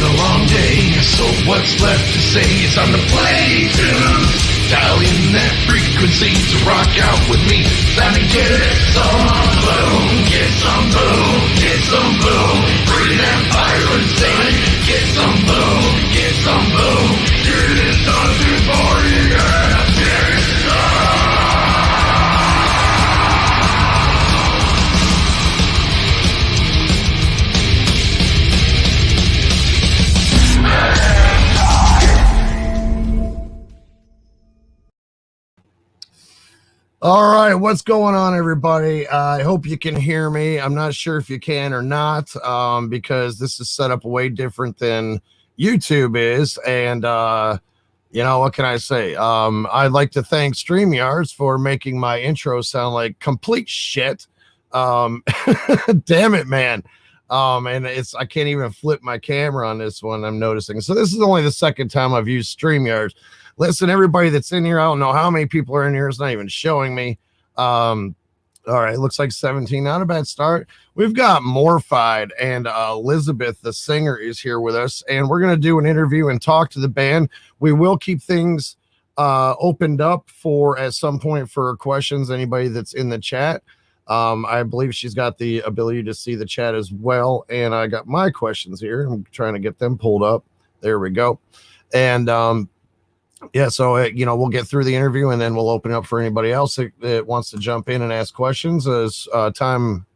a long day, so what's left to say? It's time to play tunes. Dial in that frequency to rock out with me. Time to get some boom, get some boom, get some boom. Bring that fire inside. Get some boom, get some boom. It is time to party and dance. All right, what's going on, everybody? I hope you can hear me. I'm not sure if you can or not, because this is set up way different than YouTube is. And, what can I say? I'd like to thank StreamYards for making my intro sound like complete shit. Damn it, man. And I can't even flip my camera on this one, I'm noticing. So this is only the second time I've used StreamYards. Listen, everybody that's in here, I don't know how many people are in here. It's not even showing me. All right, looks like 17. Not a bad start. We've got MORPHIDE, and Elizabeth, the singer, is here with us, and we're going to do an interview and talk to the band. We will keep things opened up at some point for questions, anybody that's in the chat. I believe she's got the ability to see the chat as well, and I got my questions here. I'm trying to get them pulled up. There we go. And yeah, so we'll get through the interview and then we'll open up for anybody else that wants to jump in and ask questions as time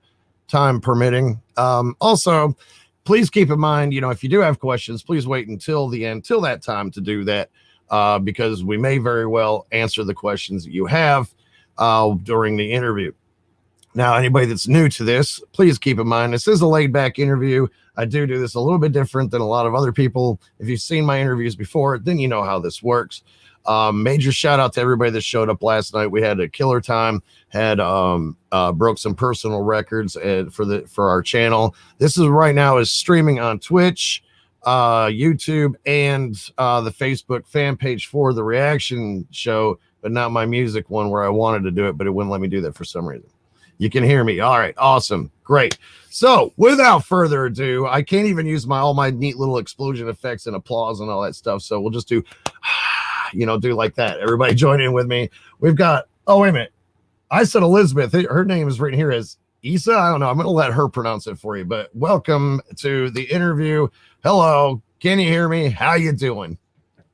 permitting. Also, please keep in mind, if you do have questions, please wait until the end, till that time to do that, because we may very well answer the questions that you have during the interview. Now, anybody that's new to this, please keep in mind, this is a laid-back interview. I do this a little bit different than a lot of other people. If you've seen my interviews before, then you know how this works. Major shout out to everybody that showed up last night. We had a killer time, had broke some personal records for our channel. This is right now is streaming on Twitch, YouTube, and the Facebook fan page for the reaction show, but not my music one where I wanted to do it, but it wouldn't let me do that for some reason. You can hear me. All right. Awesome. Great. So without further ado, I can't even use all my neat little explosion effects and applause and all that stuff. So we'll just do, do like that. Everybody join in with me. We've got, oh, wait a minute. I said Elizabeth. Her name is written here as Isa. I don't know. I'm going to let her pronounce it for you, but welcome to the interview. Hello. Can you hear me? How you doing?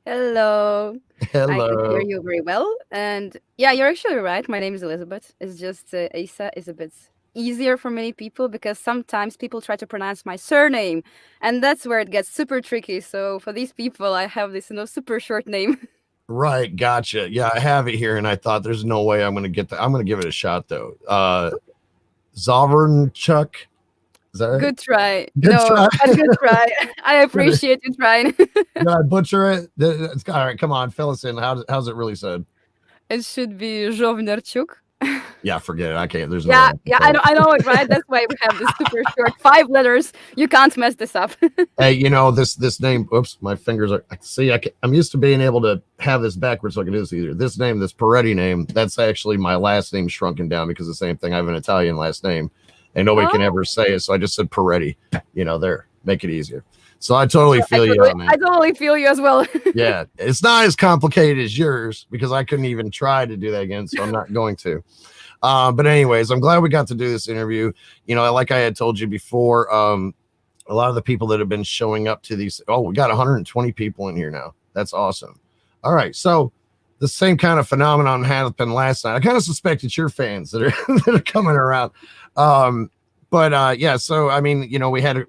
Hello. Hello. I can hear you very well. And yeah, you're actually right. My name is Elizabeth. It's just Asa is a bit easier for many people because sometimes people try to pronounce my surname and that's where it gets super tricky. So for these people, I have this super short name. Right. Gotcha. Yeah, I have it here and I thought there's no way I'm going to get that. I'm going to give it a shot though. Zavernchuk. Is that right? Good try. Good try. I appreciate you trying. Did I butcher it? It's all right. Come on, fill us in. How's it really said? It should be Jovnerchuk. Yeah, forget it. I can't. There's I know it, right? That's why we have this super short 5 letters. You can't mess this up. Hey, this name. Oops, my fingers are. See, I'm used to being able to have this backwards, so I can do this either. This name, this Peretti name, that's actually my last name shrunken down because the same thing. I have an Italian last name. And nobody can ever say it, so I just said Peretti. There, make it easier. So I totally feel you on that. I totally feel you as well. Yeah, it's not as complicated as yours because I couldn't even try to do that again, so I'm not going to. But anyways, I'm glad we got to do this interview. Like I had told you before, a lot of the people that have been showing up to these. Oh, we got 120 people in here now. That's awesome. All right, so the same kind of phenomenon happened last night. I kind of suspect it's your fans that are coming around. Yeah, so I mean,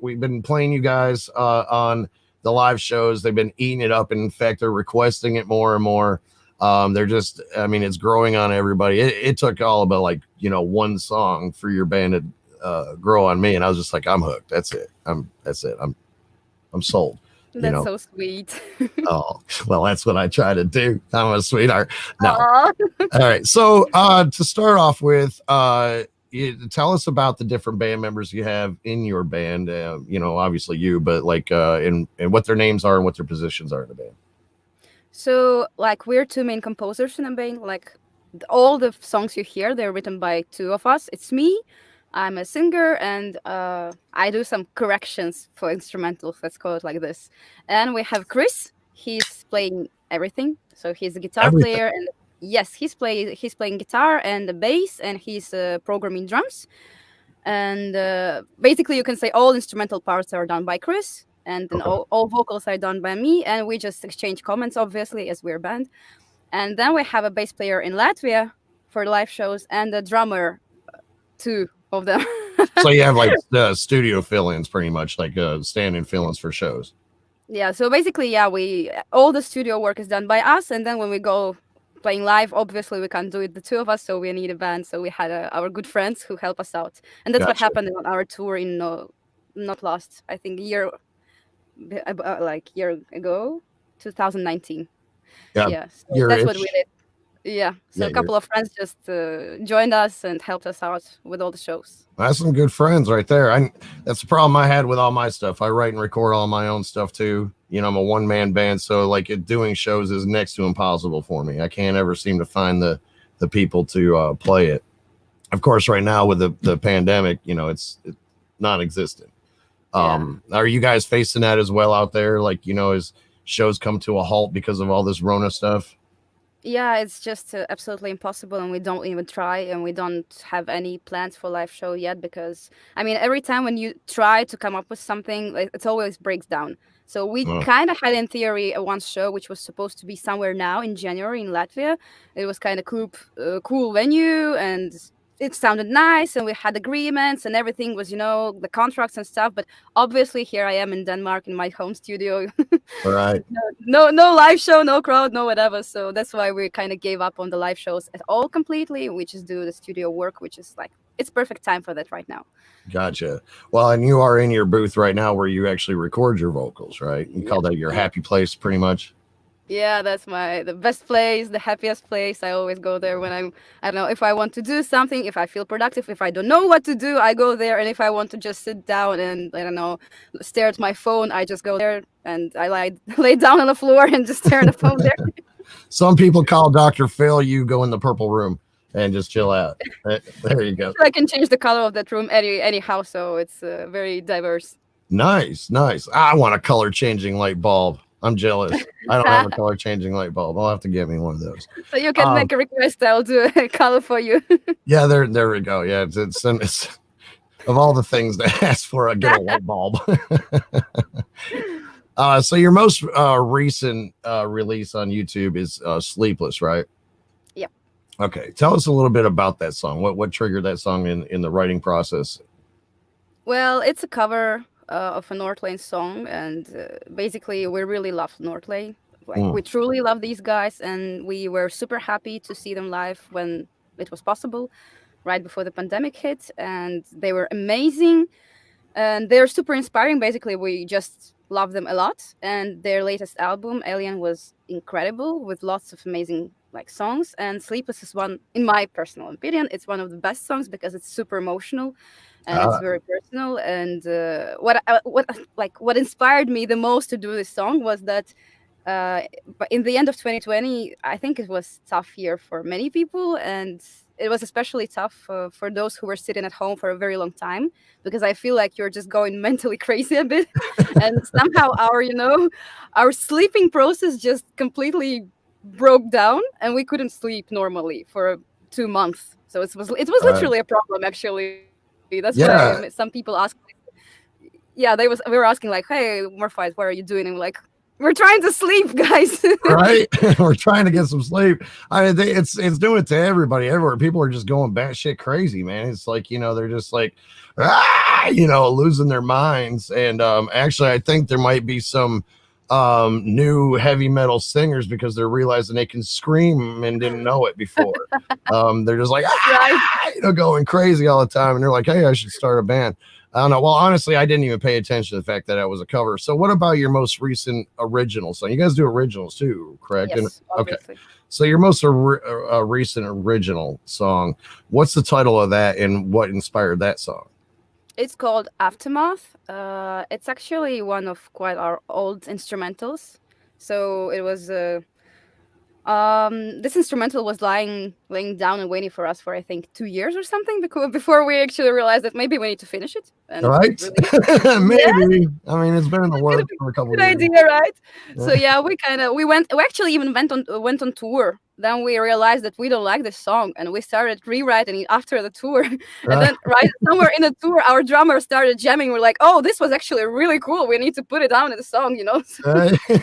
we've been playing you guys on the live shows. They've been eating it up. In fact, they're requesting it more and more. They're just, it's growing on everybody. It took all about one song for your band to grow on me, and I was just like, I'm hooked. That's it. I'm sold. That's so sweet. Oh, well, that's what I try to do. I'm a sweetheart. No. All right. So to start off with, tell us about the different band members you have in your band. Obviously you, but and what their names are and what their positions are in the band. So we're 2 main composers in a band. All the songs you hear, they're written by 2 of us. It's me. I'm a singer, and I do some corrections for instrumentals. Let's call it like this. And we have Chris. He's playing everything. So he's a guitar Everything. player, and yes, he's playing guitar and the bass, and he's programming drums. And basically, you can say all instrumental parts are done by Chris, and then Okay. all vocals are done by me. And we just exchange comments, obviously, as we're a band. And then we have a bass player in Latvia for live shows, and a drummer, two of them. So you have like studio fill-ins, pretty much like stand-in fill-ins for shows. Yeah, so basically, yeah, we all the studio work is done by us, and then when we go playing live, obviously we can't do it the two of us, so we need a band. So we had our good friends who help us out, and that's what Gotcha. happened on our tour in not last, I think like year ago, 2019. Yeah. Yeah, so You're that's what we itch. did. Yeah, so Yeah, a you're couple of friends just joined us and helped us out with all the shows. that's some good friends right there. That's the problem I had with all my stuff. I write and record all my own stuff too. You know, I'm a one-man band, so like doing shows is next to impossible for me. I can't ever seem to find the people to play it. Of course, right now with the pandemic, you know, it's non-existent. Are you guys facing that as well out there? Like, you know, as shows come to a halt because of all this Rona stuff? Yeah, it's just absolutely impossible, and we don't even try, and we don't have any plans for live show yet because I mean, every time when you try to come up with something, like, it always breaks down. So we Oh, kind of had in theory a one show which was supposed to be somewhere now in January in Latvia. It was kind of cool venue, and it sounded nice, and we had agreements, and everything was, the contracts and stuff. But obviously, here I am in Denmark in my home studio. all right. No live show, no crowd, no whatever. So that's why we kind of gave up on the live shows at all completely. We just do the studio work, which is like it's perfect time for that right now. Gotcha. Well, and you are in your booth right now where you actually record your vocals, right? You call that your Yeah. happy place pretty much. Yeah, that's the best place, the happiest place. I always go there when I don't know, if I want to do something, if I feel productive, if I don't know what to do, I go there. And if I want to just sit down and, I don't know, stare at my phone, I just go there and I lay down on the floor and just stare at the phone there. Some people call Dr. Phil, you go in the purple room and just chill out. There you go. I can change the color of that room anyhow, so it's very diverse. Nice, nice. I want a color changing light bulb. I'm jealous. I don't have a color changing light bulb. I'll have to get me one of those. So you can make a request. I'll do a color for you. Yeah, there we go. Yeah, it's of all the things to ask for, I get a light bulb. So your most recent release on YouTube is Sleepless, right? Yep. Okay. Tell us a little bit about that song. What triggered that song in the writing process? Well, it's a cover of a Northlane song, and basically we really love Northlane. Like we truly love these guys, and we were super happy to see them live when it was possible, right before the pandemic hit, and they were amazing, and they're super inspiring. Basically, we just love them a lot, and their latest album, Alien, was incredible with lots of amazing like songs. And Sleepless is one, in my personal opinion, it's one of the best songs because it's super emotional and it's very personal. And what inspired me the most to do this song was that but in the end of 2020, I think it was a tough year for many people, and it was especially tough for those who were sitting at home for a very long time, because I feel like you're just going mentally crazy a bit, and somehow our sleeping process just completely broke down, and we couldn't sleep normally for 2 months. So it was literally a problem, actually. That's why some people ask. Yeah, we were asking like, "Hey, MORPHIDE, what are you doing?" And we're like, "We're trying to sleep, guys." Right? We're trying to get some sleep. I mean, it's doing it to everybody everywhere. People are just going batshit crazy, man. It's like, they're just like, losing their minds. And actually, I think there might be some new heavy metal singers because they're realizing they can scream and didn't know it before. They're just like, going crazy all the time. And they're like, hey, I should start a band. I don't know. Well, honestly, I didn't even pay attention to the fact that it was a cover. So what about your most recent original song? You guys do originals too, correct? Yes, obviously. Okay. So your most recent original song, what's the title of that and what inspired that song? It's called Aftermath. It's actually one of quite our old instrumentals. So it was This instrumental was laying down and waiting for us for I think 2 years or something before we actually realized that maybe we need to finish it and Right? really. Maybe. I mean, it's been in the It's gonna works be for a couple a of good years. idea, right? So Yeah. yeah, we actually even went on tour. Then we realized that we don't like this song, and we started rewriting it after the tour. And Right. then right somewhere in the tour, our drummer started jamming. We're like, oh, this was actually really cool. We need to put it down in the song, you know. Right. So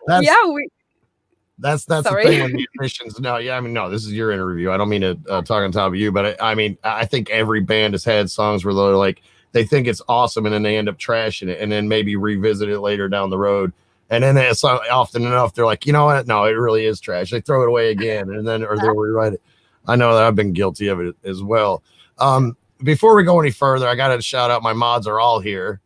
That's yeah, we that's the thing sorry. with musicians. No, yeah, I mean, no, this is your interview. I don't mean to talk on top of you, but I mean, I think every band has had songs where they're like they think it's awesome and then they end up trashing it and then maybe revisit it later down the road. And then it's often enough they're like, you know what? No, it really is trash. They throw it away again, and then or they'll rewrite it. I know that I've been guilty of it as well. Before we go any further, I got to shout out my mods are all here.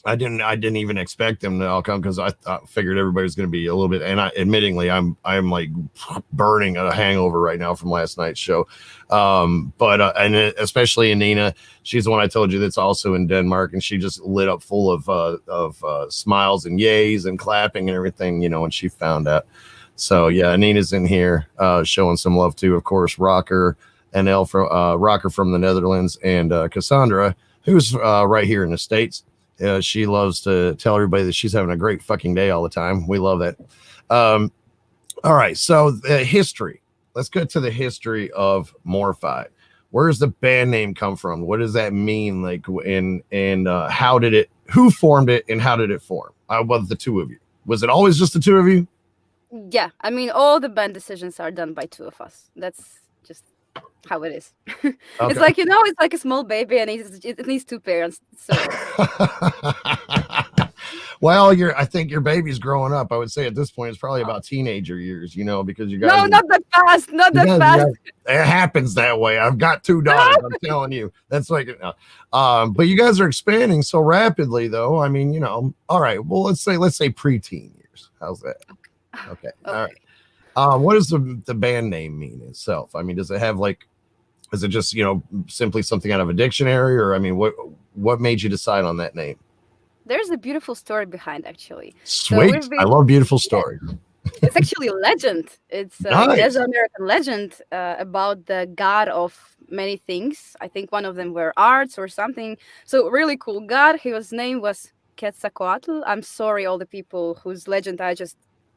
I didn't even expect them to all come because I figured everybody was going to be a little bit. And admittingly, I'm like burning a hangover right now from last night's show. And especially Nina, she's the one I told you that's also in Denmark, and she just lit up full of smiles and yays and clapping and everything, you know, when she found out. So yeah, Nina's in here showing some love too. Of course, Rocker and Rocker from the Netherlands, and Cassandra, who's right here in the States. She loves to tell everybody that she's having a great fucking day all the time. We love that. All right. So the history, let's get to the history of MORPHIDE. Where does the band name come from? What does that mean? Like, and who formed it and how did it form? Well, the two of you. Was it always just the two of you? Yeah, I mean, all the band decisions are done by two of us. That's just how it is. Okay. It's like, you know, it's like a small baby and it needs two parents. So well, I think your baby's growing up. I would say at this point it's probably about teenager years, you know, because you guys no, not that fast, not that fast. It happens that way. I've got two daughters. I'm telling you, that's like, but you guys are expanding so rapidly, though. I mean, you know, all right. Well, let's say preteen years. How's that? Okay. All right. What does the band name mean itself? I mean, does it have like, is it just, you know, simply something out of a dictionary, or I mean, what made you decide on that name? There's a beautiful story behind, actually. Sweet. So I love beautiful stories. It's actually a legend. It's nice. an American legend about the god of many things. I think one of them were arts or something. So really cool god. His name was Quetzalcoatl. I'm sorry, all the people whose legend I just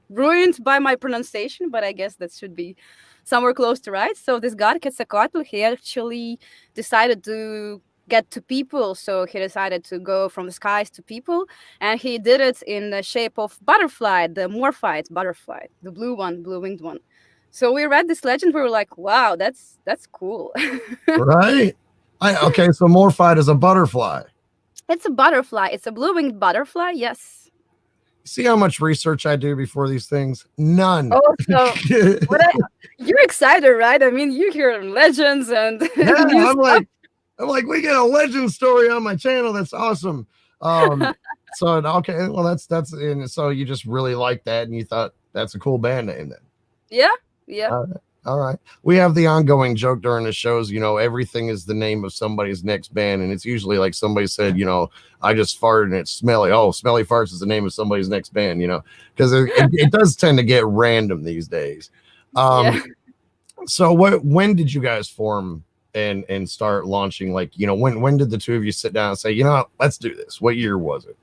ruined by my pronunciation, but I guess that should be somewhere close to right. So this god Quetzalcoatl, he actually decided to get to people, so he decided to go from the skies to people, and he did it in the shape of butterfly, the MORPHIDE butterfly, the blue-winged one. So we read this legend, we were like, wow, that's cool. Right. Okay, so MORPHIDE is a butterfly. It's a butterfly. It's a blue-winged butterfly. Yes. See how much research I do before these things? None. Oh, so you're excited, right? I mean, you hear legends and yeah, I'm like, we get a legend story on my channel. That's awesome. So okay, well that's and so you just really like that, and you thought that's a cool band name then. Yeah. All right. We have the ongoing joke during the shows, you know, everything is the name of somebody's next band, and it's usually like somebody said, you know, I just farted and it's smelly. Oh, Smelly Farts is the name of somebody's next band, you know, because it does tend to get random these days. So when did you guys form and start launching? Like, you know, when did the two of you sit down and say, you know, let's do this? What year was it?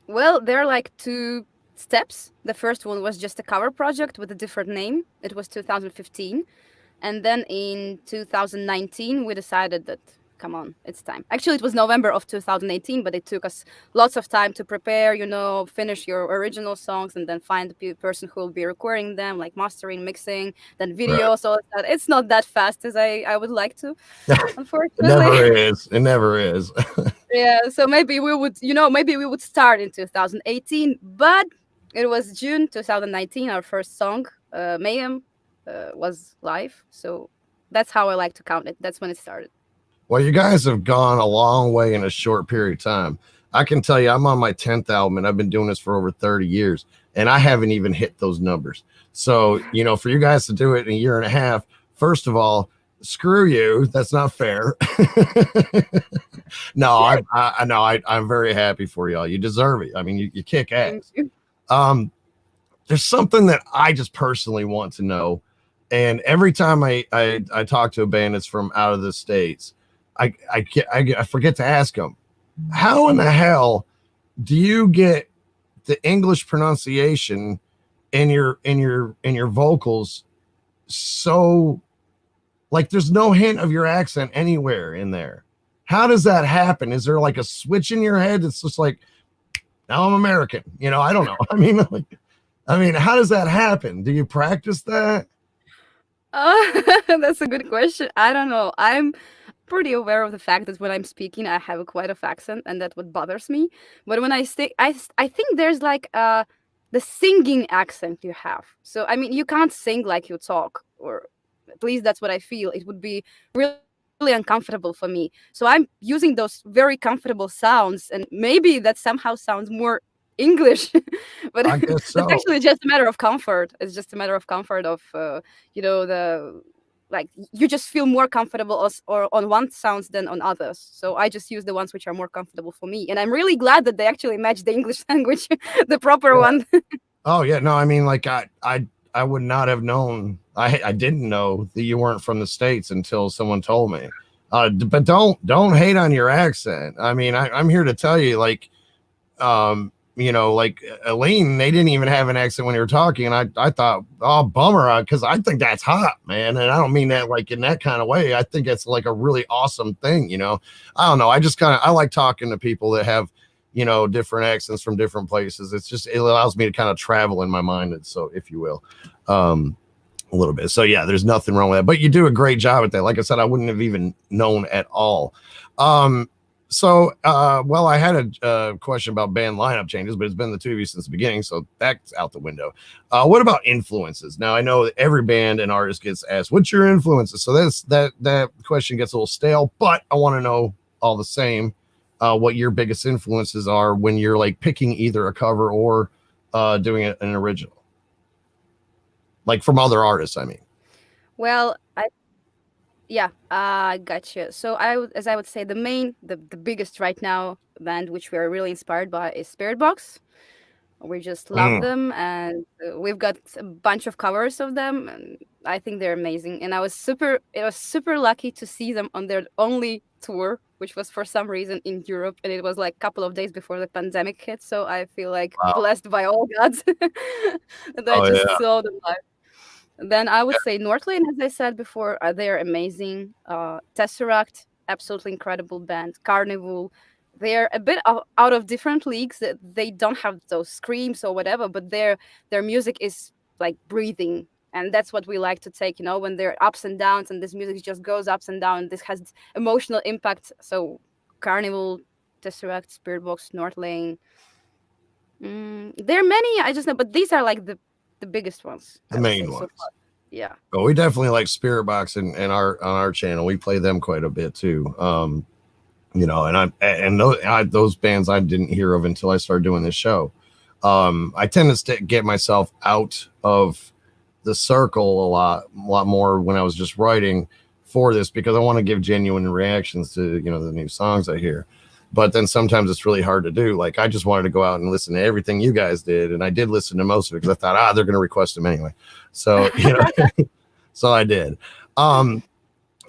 Well, there are like two steps. The first one was just a cover project with a different name. It was 2015. And then in 2019, we decided that, come on, it's time. Actually, it was November of 2018, but it took us lots of time to prepare, you know, finish your original songs and then find the person who will be recording them, like mastering, mixing, then videos. Right. So it's not that fast as I would like to, unfortunately. It never is. Yeah, so maybe we would start in 2018, but it was June 2019, our first song, Mayhem, was live. So that's how I like to count it. That's when it started. Well, you guys have gone a long way in a short period of time. I can tell you, I'm on my 10th album, and I've been doing this for over 30 years, and I haven't even hit those numbers. So, you know, for you guys to do it in a year and a half, first of all, screw you. That's not fair. No, I'm very happy for y'all. You deserve it. I mean, you kick ass. there's something that I just personally want to know. And every time I talk to a band that's from out of the States, I forget to ask them, how in the hell do you get the English pronunciation in your vocals so, like, there's no hint of your accent anywhere in there? How does that happen? Is there like a switch in your head that's just like, now I'm American? You know, I don't know. I mean, how does that happen? Do you practice that? That's a good question. I don't know. I'm pretty aware of the fact that when I'm speaking, I have quite a accent, and that's what bothers me. But when I stay, I think there's like the singing accent you have. So I mean, you can't sing like you talk, or at least that's what I feel. It would be really uncomfortable for me. So I'm using those very comfortable sounds, and maybe that somehow sounds more English, but I guess that's so. actually just a matter of comfort. It's just a matter of comfort of the like you just feel more comfortable or on one sounds than on others. So I just use the ones which are more comfortable for me, and I'm really glad that they actually match the English language, the proper Yeah. one. Oh yeah, no, I mean, like I would not have known. I didn't know that you weren't from the States until someone told me. But don't hate on your accent. I mean, I'm here to tell you, like, you know, like Aline, they didn't even have an accent when they were talking, and I thought, oh, bummer, because I think that's hot, man, and I don't mean that like in that kind of way. I think it's like a really awesome thing, you know. I don't know. I like talking to people that have, you know, different accents from different places. It allows me to kind of travel in my mind, and so, if you will, a little bit. So yeah, there's nothing wrong with that. But you do a great job at that. Like I said, I wouldn't have even known at all. Well, I had a question about band lineup changes, but it's been the two of you since the beginning, so that's out the window. What about influences? Now, I know that every band and artist gets asked, "What's your influences?" So that question gets a little stale, but I want to know all the same what your biggest influences are when you're like picking either a cover or doing an original, like from other artists. I mean, Well, yeah, gotcha. So as I would say, the biggest right now band which we are really inspired by is Spirit Box. We just love Mm, them, and we've got a bunch of covers of them, and I think they're amazing. And it was super lucky to see them on their only tour, which was for some reason in Europe, and it was like a couple of days before the pandemic hit. So I feel like wow. blessed by all gods that I Oh just yeah. saw them live. Then I would say Northlane, as I said before, they're amazing. Tesseract, absolutely incredible band. Carnival, they're a bit out of different leagues. They don't have those screams or whatever, but their music is like breathing, and that's what we like to take. You know, when there are ups and downs, and this music just goes ups and down. This has emotional impact. So Carnival, Tesseract, Spiritbox, Northlane. There are many. I just know, but these are like the biggest ones, The I would say main so ones. far. Yeah. But we definitely like Spirit Box and our on our channel. We play them quite a bit too. You know, and those bands I didn't hear of until I started doing this show. I tend to get myself out of the circle a lot more when I was just writing for this, because I want to give genuine reactions to, you know, the new songs I hear. But then sometimes it's really hard to do. Like, I just wanted to go out and listen to everything you guys did, and I did listen to most of it because I thought, they're going to request them anyway. So, you know, so I did.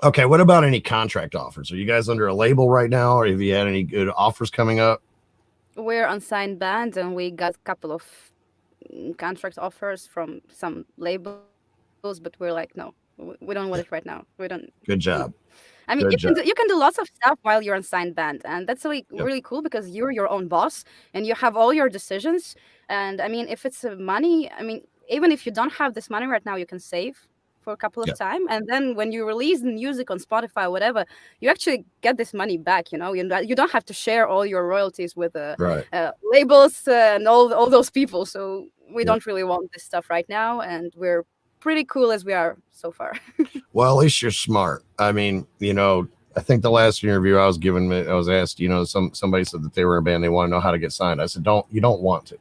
Okay, what about any contract offers? Are you guys under a label right now, or have you had any good offers coming up? We're unsigned band, and we got a couple of contract offers from some labels, but we're like, no, we don't want it right now. We don't. Good mm. job. I mean, Good job. you can do lots of stuff while you're unsigned band, and that's really Yep. really cool because you're your own boss and you have all your decisions. And I mean, if it's money, I mean, even if you don't have this money right now, you can save for a couple of Yep. time, and then when you release the music on Spotify or whatever, you actually get this money back. You know, you don't have to share all your royalties with Right. labels and all those people. So we Yep. don't really want this stuff right now, and we're pretty cool as we are so far. Well, at least you're smart. I mean, you know, I think the last interview I was given, I was asked, you know, somebody said that they were in a band, they want to know how to get signed. I said, you don't want to.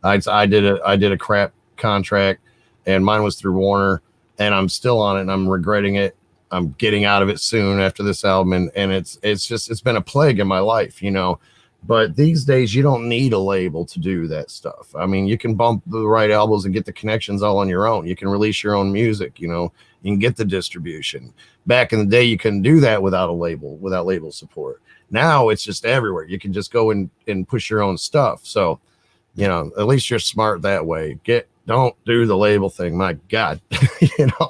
I did a crap contract, and mine was through Warner, and I'm still on it, and I'm regretting it. I'm getting out of it soon after this album, and it's been a plague in my life, you know, But these days, you don't need a label to do that stuff. I mean, you can bump the right albums and get the connections all on your own. You can release your own music, you know, you can get the distribution. Back in the day, you couldn't do that without a label, without label support. Now it's just everywhere. You can just go and push your own stuff. So, you know, at least you're smart that way. Don't do the label thing. My God, you know,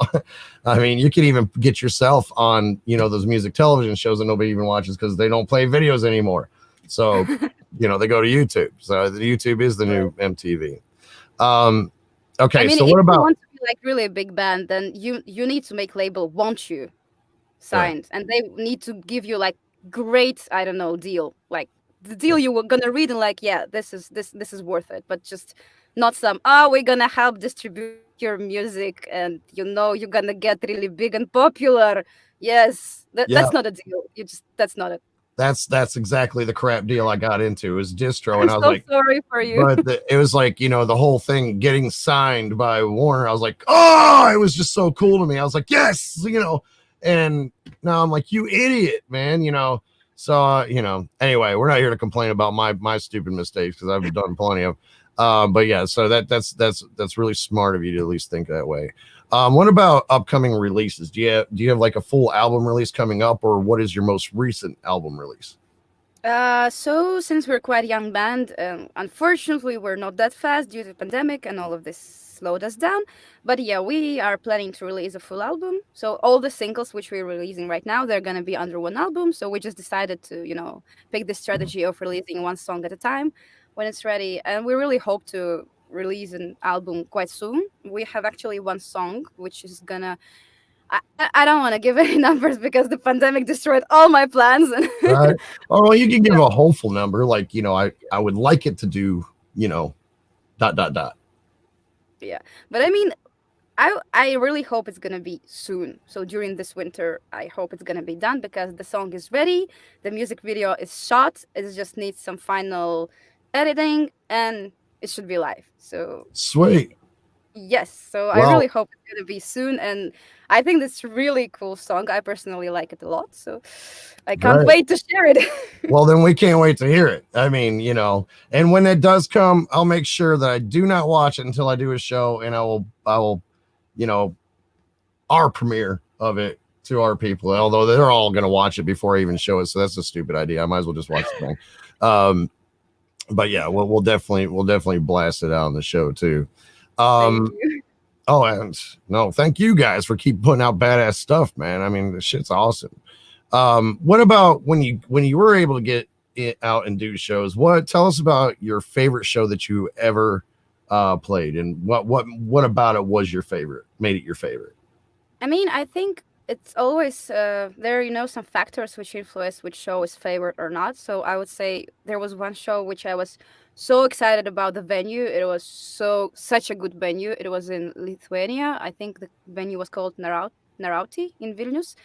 I mean, you can even get yourself on, you know, those music television shows that nobody even watches because they don't play videos anymore. So, you know, they go to YouTube. So the YouTube is the new MTV. Okay. I mean, So if what you about, want to be like really a big band, then you need to make label want you right. signed, and they need to give you like great, I don't know, deal, like the deal you were gonna read and like, yeah, this is worth it, but just not some, oh, we're gonna help distribute your music, and you know you're gonna get really big and popular. Yes, Yeah. that's not a deal. You just that's not it. That's exactly the crap deal I got into is distro. I'm And I was so like, sorry for you. but it was like, you know, the whole thing getting signed by Warner. I was like, oh, it was just so cool to me. I was like, yes, you know, and now I'm like, you idiot, man, you know. So, you know, anyway, we're not here to complain about my stupid mistakes because I've done plenty of. But yeah, so that's really smart of you to at least think that way. What about upcoming releases? Do you have like a full album release coming up, or what is your most recent album release? So since we're quite a young band, unfortunately we're not that fast due to the pandemic and all of this slowed us down. But yeah, we are planning to release a full album. So all the singles which we're releasing right now, they're gonna be under one album. So we just decided to, pick the strategy of releasing one song at a time when it's ready. And we really hope to release an album quite soon. We have actually one song which is gonna I don't want to give any numbers because the pandemic destroyed all my plans. Right. Oh, well, you can give a hopeful number, like, you know, I would like it to do, you know, dot dot dot. Yeah, but I mean, I really hope it's gonna be soon. So during this winter, I hope it's gonna be done because the song is ready, the music video is shot. It just needs some final editing, and it should be live. So Sweet. yes, so I Well, really hope it's gonna be soon, and I think this really cool song. I personally like it a lot, so I can't right. wait to share it. Well, then we can't wait to hear it. I mean, you know, and when it does come, I'll make sure that I do not watch it until I do a show, and I will, you know, our premiere of it to our people. Although they're all going to watch it before I even show it, so that's a stupid idea. I might as well just watch the thing. Um, but yeah, we'll definitely blast it out on the show too. Thank Um, you. oh, and no, thank you guys for keep putting out badass stuff, man. I mean, the shit's awesome. What about when you were able to get it out and do shows? Tell us about your favorite show that you ever played, and what about it was your favorite, made it your favorite? I mean, I think it's always there, some factors which influence which show is favorite or not. So I would say there was one show which I was so excited about the venue. It was such a good venue. It was in Lithuania. I think the venue was called Narauti in Vilnius.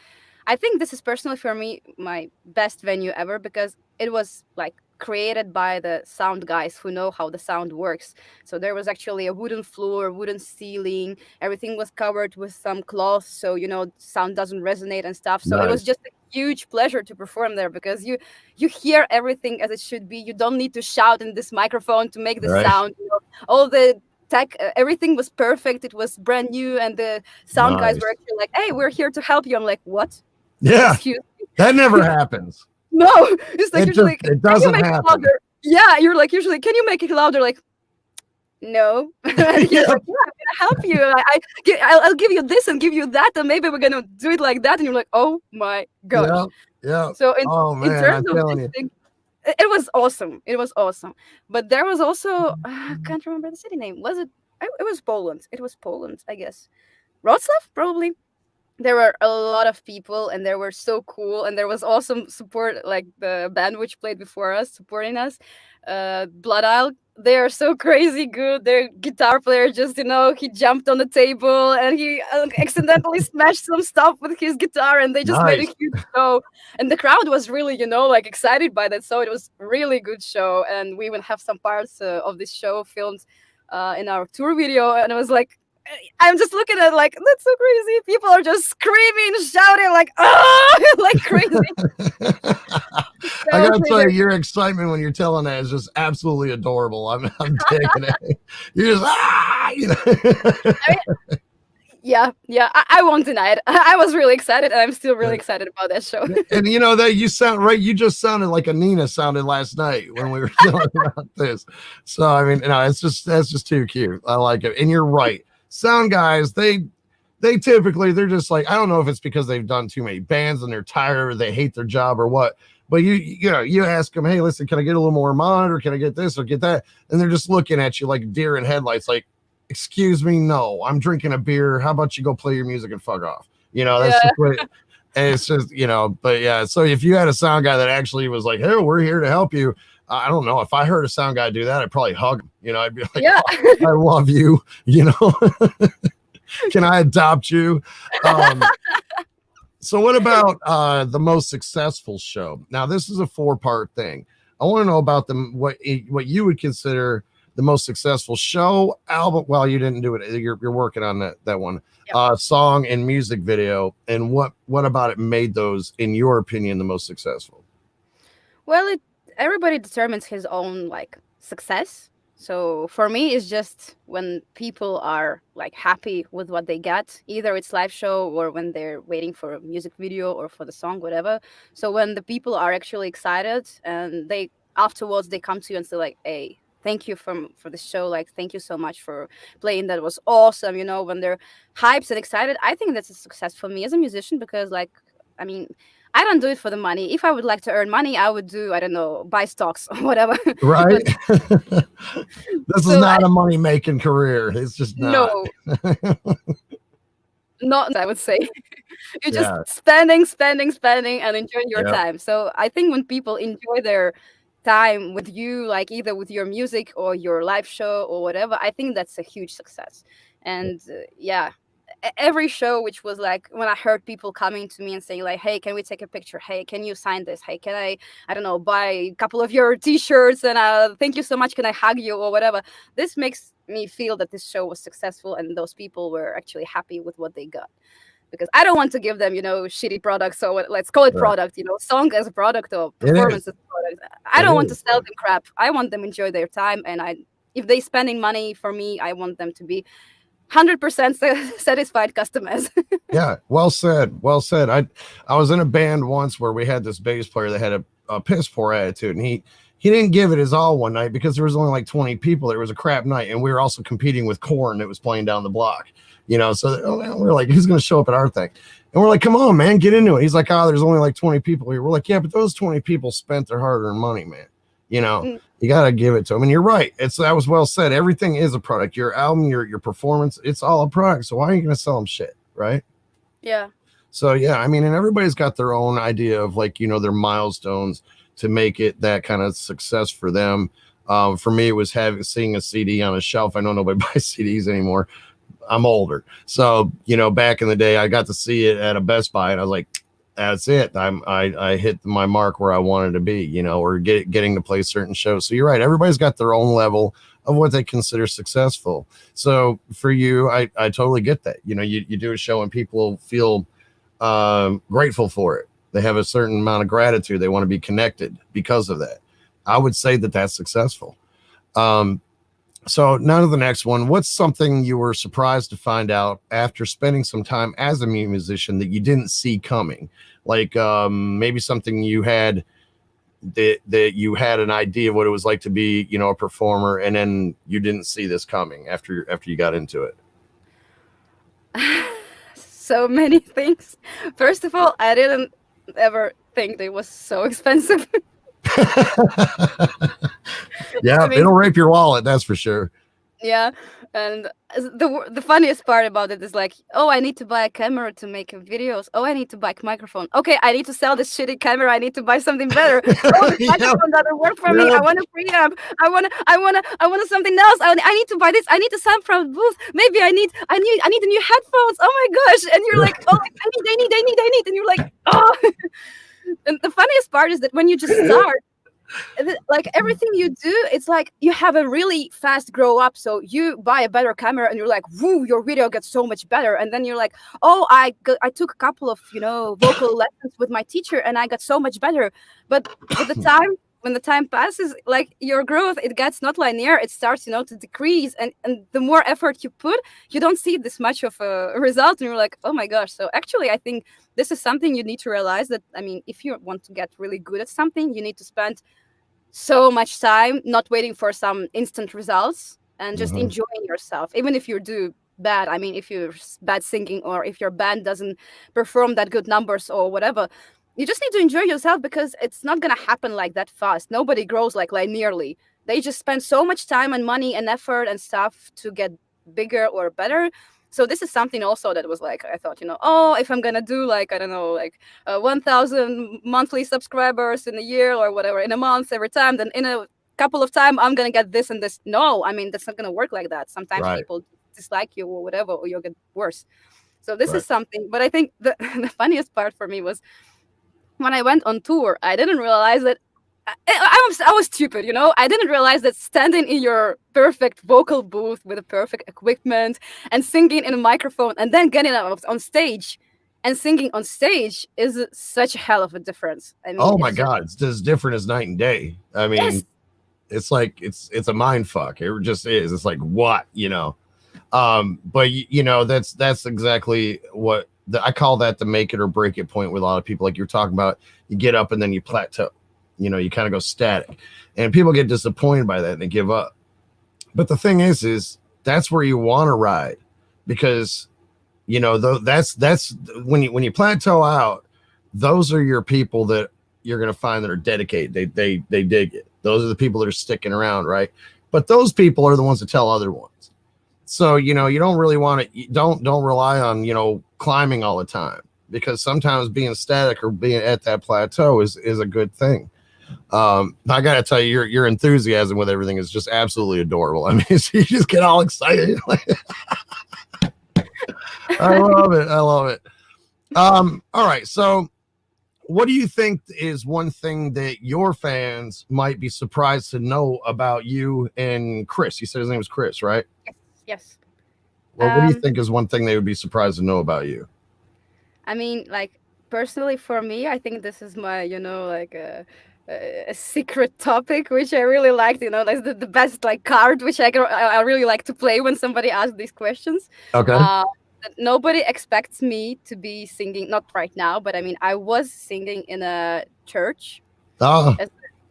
I think this is personally for me my best venue ever because it was like created by the sound guys who know how the sound works. So there was actually a wooden floor, wooden ceiling, everything was covered with some cloth so sound doesn't resonate and stuff. So it was Nice, just a huge pleasure to perform there because you hear everything as it should be. You don't need to shout in this microphone to make the right? sound. All the tech, everything was perfect. It was brand new, and the sound guys were Nice. actually like, "Hey, we're here to help you." I'm like, "What? Yeah, Excuse me?" that never happens. No, it's like usually, It "Can you doesn't make it happen. louder?" Yeah, you're like, usually, "Can you make it louder?" Like, no. And you're Yeah, like, "Yeah, I'm gonna help you. I'll give you this and give you that, and maybe we're gonna do it like that." And you're like, "Oh my yeah, gosh!" yeah. So Oh in man, terms I'm of telling this you. thing, it was awesome. It was awesome. But there was also I can't remember the city name. Was it? It was Poland. It was Poland, I guess. Wrocław, probably. There were a lot of people and they were so cool, and there was awesome support, like the band which played before us supporting us. Blood Isle, they are so crazy good. Their guitar player just, he jumped on the table and he accidentally smashed some stuff with his guitar, and they just made a Nice. huge show, and the crowd was really, like excited by that. So it was really good show, and we even have some parts of this show filmed in our tour video, and I was like, I'm just looking at it like, that's so crazy. People are just screaming, shouting, like, oh, like crazy. I So gotta tell you, triggered. your excitement when you're telling that is just absolutely adorable. I'm digging it. You're just you know. I mean, yeah, I won't deny it. I was really excited, and I'm still really excited about that show. And you know that you sound right. You just sounded like Anina sounded last night when we were talking about this. So I mean, no, that's just too cute. I like it. And you're right. Sound guys, they typically they're just like, I don't know if it's because they've done too many bands and they're tired or they hate their job or what. But you know, you ask them, hey, listen, can I get a little more monitor? Can I get this or get that? And they're just looking at you like deer in headlights, like, excuse me, no, I'm drinking a beer. How about you go play your music and fuck off? You know, that's just what and it's just, you know, but yeah. So if you had a sound guy that actually was like, hey, we're here to help you. I don't know. If I heard a sound guy do that, I'd probably hug him. You know, I'd be like, Yeah. oh, I love you. You know, can I adopt you? So what about the most successful show? Now, this is a 4-part thing. I want to know about what you would consider the most successful show, album. Well, you didn't do it. You're working on that one. Yep. Song and music video, and what about it made those, in your opinion, the most successful? Well, everybody determines his own like success. So for me, it's just when people are like happy with what they get, either it's live show or when they're waiting for a music video or for the song, whatever. So when the people are actually excited and they afterwards they come to you and say like, hey, thank you for the show, like thank you so much for playing, that was awesome, you know, when they're hyped and excited, I think that's a success for me as a musician, because like, I mean, I don't do it for the money. If I would like to earn money, I would do, I don't know, buy stocks or whatever. Right. But This is not a money making career. It's just not. no, not I would say. You're just Yeah. spending, and enjoying your Yeah. time. So I think when people enjoy their time with you, like either with your music or your live show or whatever, I think that's a huge success. And yeah, every show which was like when I heard people coming to me and saying like, hey, can we take a picture, hey, can you sign this, hey, can I don't know, buy a couple of your t-shirts, and thank you so much, can I hug you or whatever, this makes me feel that this show was successful and those people were actually happy with what they got. Because I don't want to give them, you know, shitty products, or let's call it product, you know, song as a product or performance as a product. I don't want to sell them crap. I want them to enjoy their time, and if they spending money for me, I want them to be 100% satisfied customers. Yeah, well said. Well said. I was in a band once where we had this bass player that had a piss poor attitude, and he didn't give it his all one night because there was only like 20 people. There was a crap night, and we were also competing with Korn that was playing down the block. You know, so we're like, who's going to show up at our thing? And we're like, come on, man, get into it. He's like, oh, there's only like 20 people here. We're like, yeah, but those 20 people spent their hard-earned money, man. You know, you got to give it to them. And you're right. That was well said. Everything is a product. Your album, your performance, it's all a product. So why are you going to sell them shit, right? Yeah. So, yeah, I mean, and everybody's got their own idea of like, you know, their milestones to make it that kind of success for them. For me, it was seeing a CD on a shelf. I know nobody buys CDs anymore. I'm older. So, you know, back in the day, I got to see it at a Best Buy, and I was like, that's it. I hit my mark where I wanted to be, you know, or getting to play certain shows. So you're right. Everybody's got their own level of what they consider successful. So for you, I totally get that. You know, you do a show and people feel grateful for it. They have a certain amount of gratitude. They want to be connected because of that. I would say that that's successful. So now to the next one. What's something you were surprised to find out after spending some time as a musician that you didn't see coming? Like maybe something you had that you had an idea of what it was like to be, you know, a performer, and then you didn't see this coming after you got into it. So many things. First of all, I didn't ever think they was so expensive. Yeah, it'll rape your wallet, that's for sure. Yeah, and the funniest part about it is like, oh, I need to buy a camera to make videos. Oh, I need to buy a microphone. Okay, I need to sell this shitty camera. I need to buy something better. Oh, the microphone doesn't work for me. I want a preamp. I want something else. I need to buy this. I need to sound from the booth. Maybe I need a new headphones. Oh my gosh! And you're like, oh, I need, and you're like, oh. And the funniest part is that when you just start, like everything you do, it's like you have a really fast grow up. So you buy a better camera and you're like, woo, your video gets so much better. And then you're like, oh, I took a couple of, vocal lessons with my teacher and I got so much better. But with the time, when the time passes, like your growth, it gets not linear. It starts, to decrease. And the more effort you put, you don't see this much of a result. And you're like, oh my gosh. So actually, I think this is something you need to realize that, I mean, if you want to get really good at something, you need to spend so much time not waiting for some instant results and just enjoying yourself, even if you do bad. I mean, if you're bad singing or if your band doesn't perform that good numbers or whatever, you just need to enjoy yourself because it's not going to happen like that fast. Nobody grows like linearly. They just spend so much time and money and effort and stuff to get bigger or better. So this is something also that was like, I thought, oh, if I'm going to do like, I don't know, like 1,000 monthly subscribers in a year or whatever, in a month every time, then in a couple of time, I'm going to get this and this. No, I mean, that's not going to work like that. Sometimes people dislike you or whatever, or you'll get worse. So this is something, but I think the funniest part for me was when I went on tour, I didn't realize that I was stupid, I didn't realize that standing in your perfect vocal booth with the perfect equipment and singing in a microphone and then getting out on stage and singing on stage is such a hell of a difference. I mean, oh my God, it's as different as night and day. I mean, it's like it's a mind fuck. It just is. It's like what, but that's exactly what I call that the make it or break it point with a lot of people. Like you're talking about, you get up and then you plateau. You kind of go static, and people get disappointed by that and they give up. But the thing is that's where you want to ride, because that's when you plateau out, those are your people that you're going to find that are dedicated. They dig it. Those are the people that are sticking around, right? But those people are the ones that tell other ones. So you don't really want to, don't rely on climbing all the time, because sometimes being static or being at that plateau is a good thing. I gotta tell you, your enthusiasm with everything is just absolutely adorable. I mean, you just get all excited. I love it. All right, so what do you think is one thing that your fans might be surprised to know about you and Chris? You said his name was Chris, right? Yes. Well, what do you think is one thing they would be surprised to know about you? I mean, like, personally for me, I think this is my, like a secret topic, which I really liked, that's the best like card, which I really like to play when somebody asks these questions. Okay. Nobody expects me to be singing, not right now, but I mean, I was singing in a church. Oh.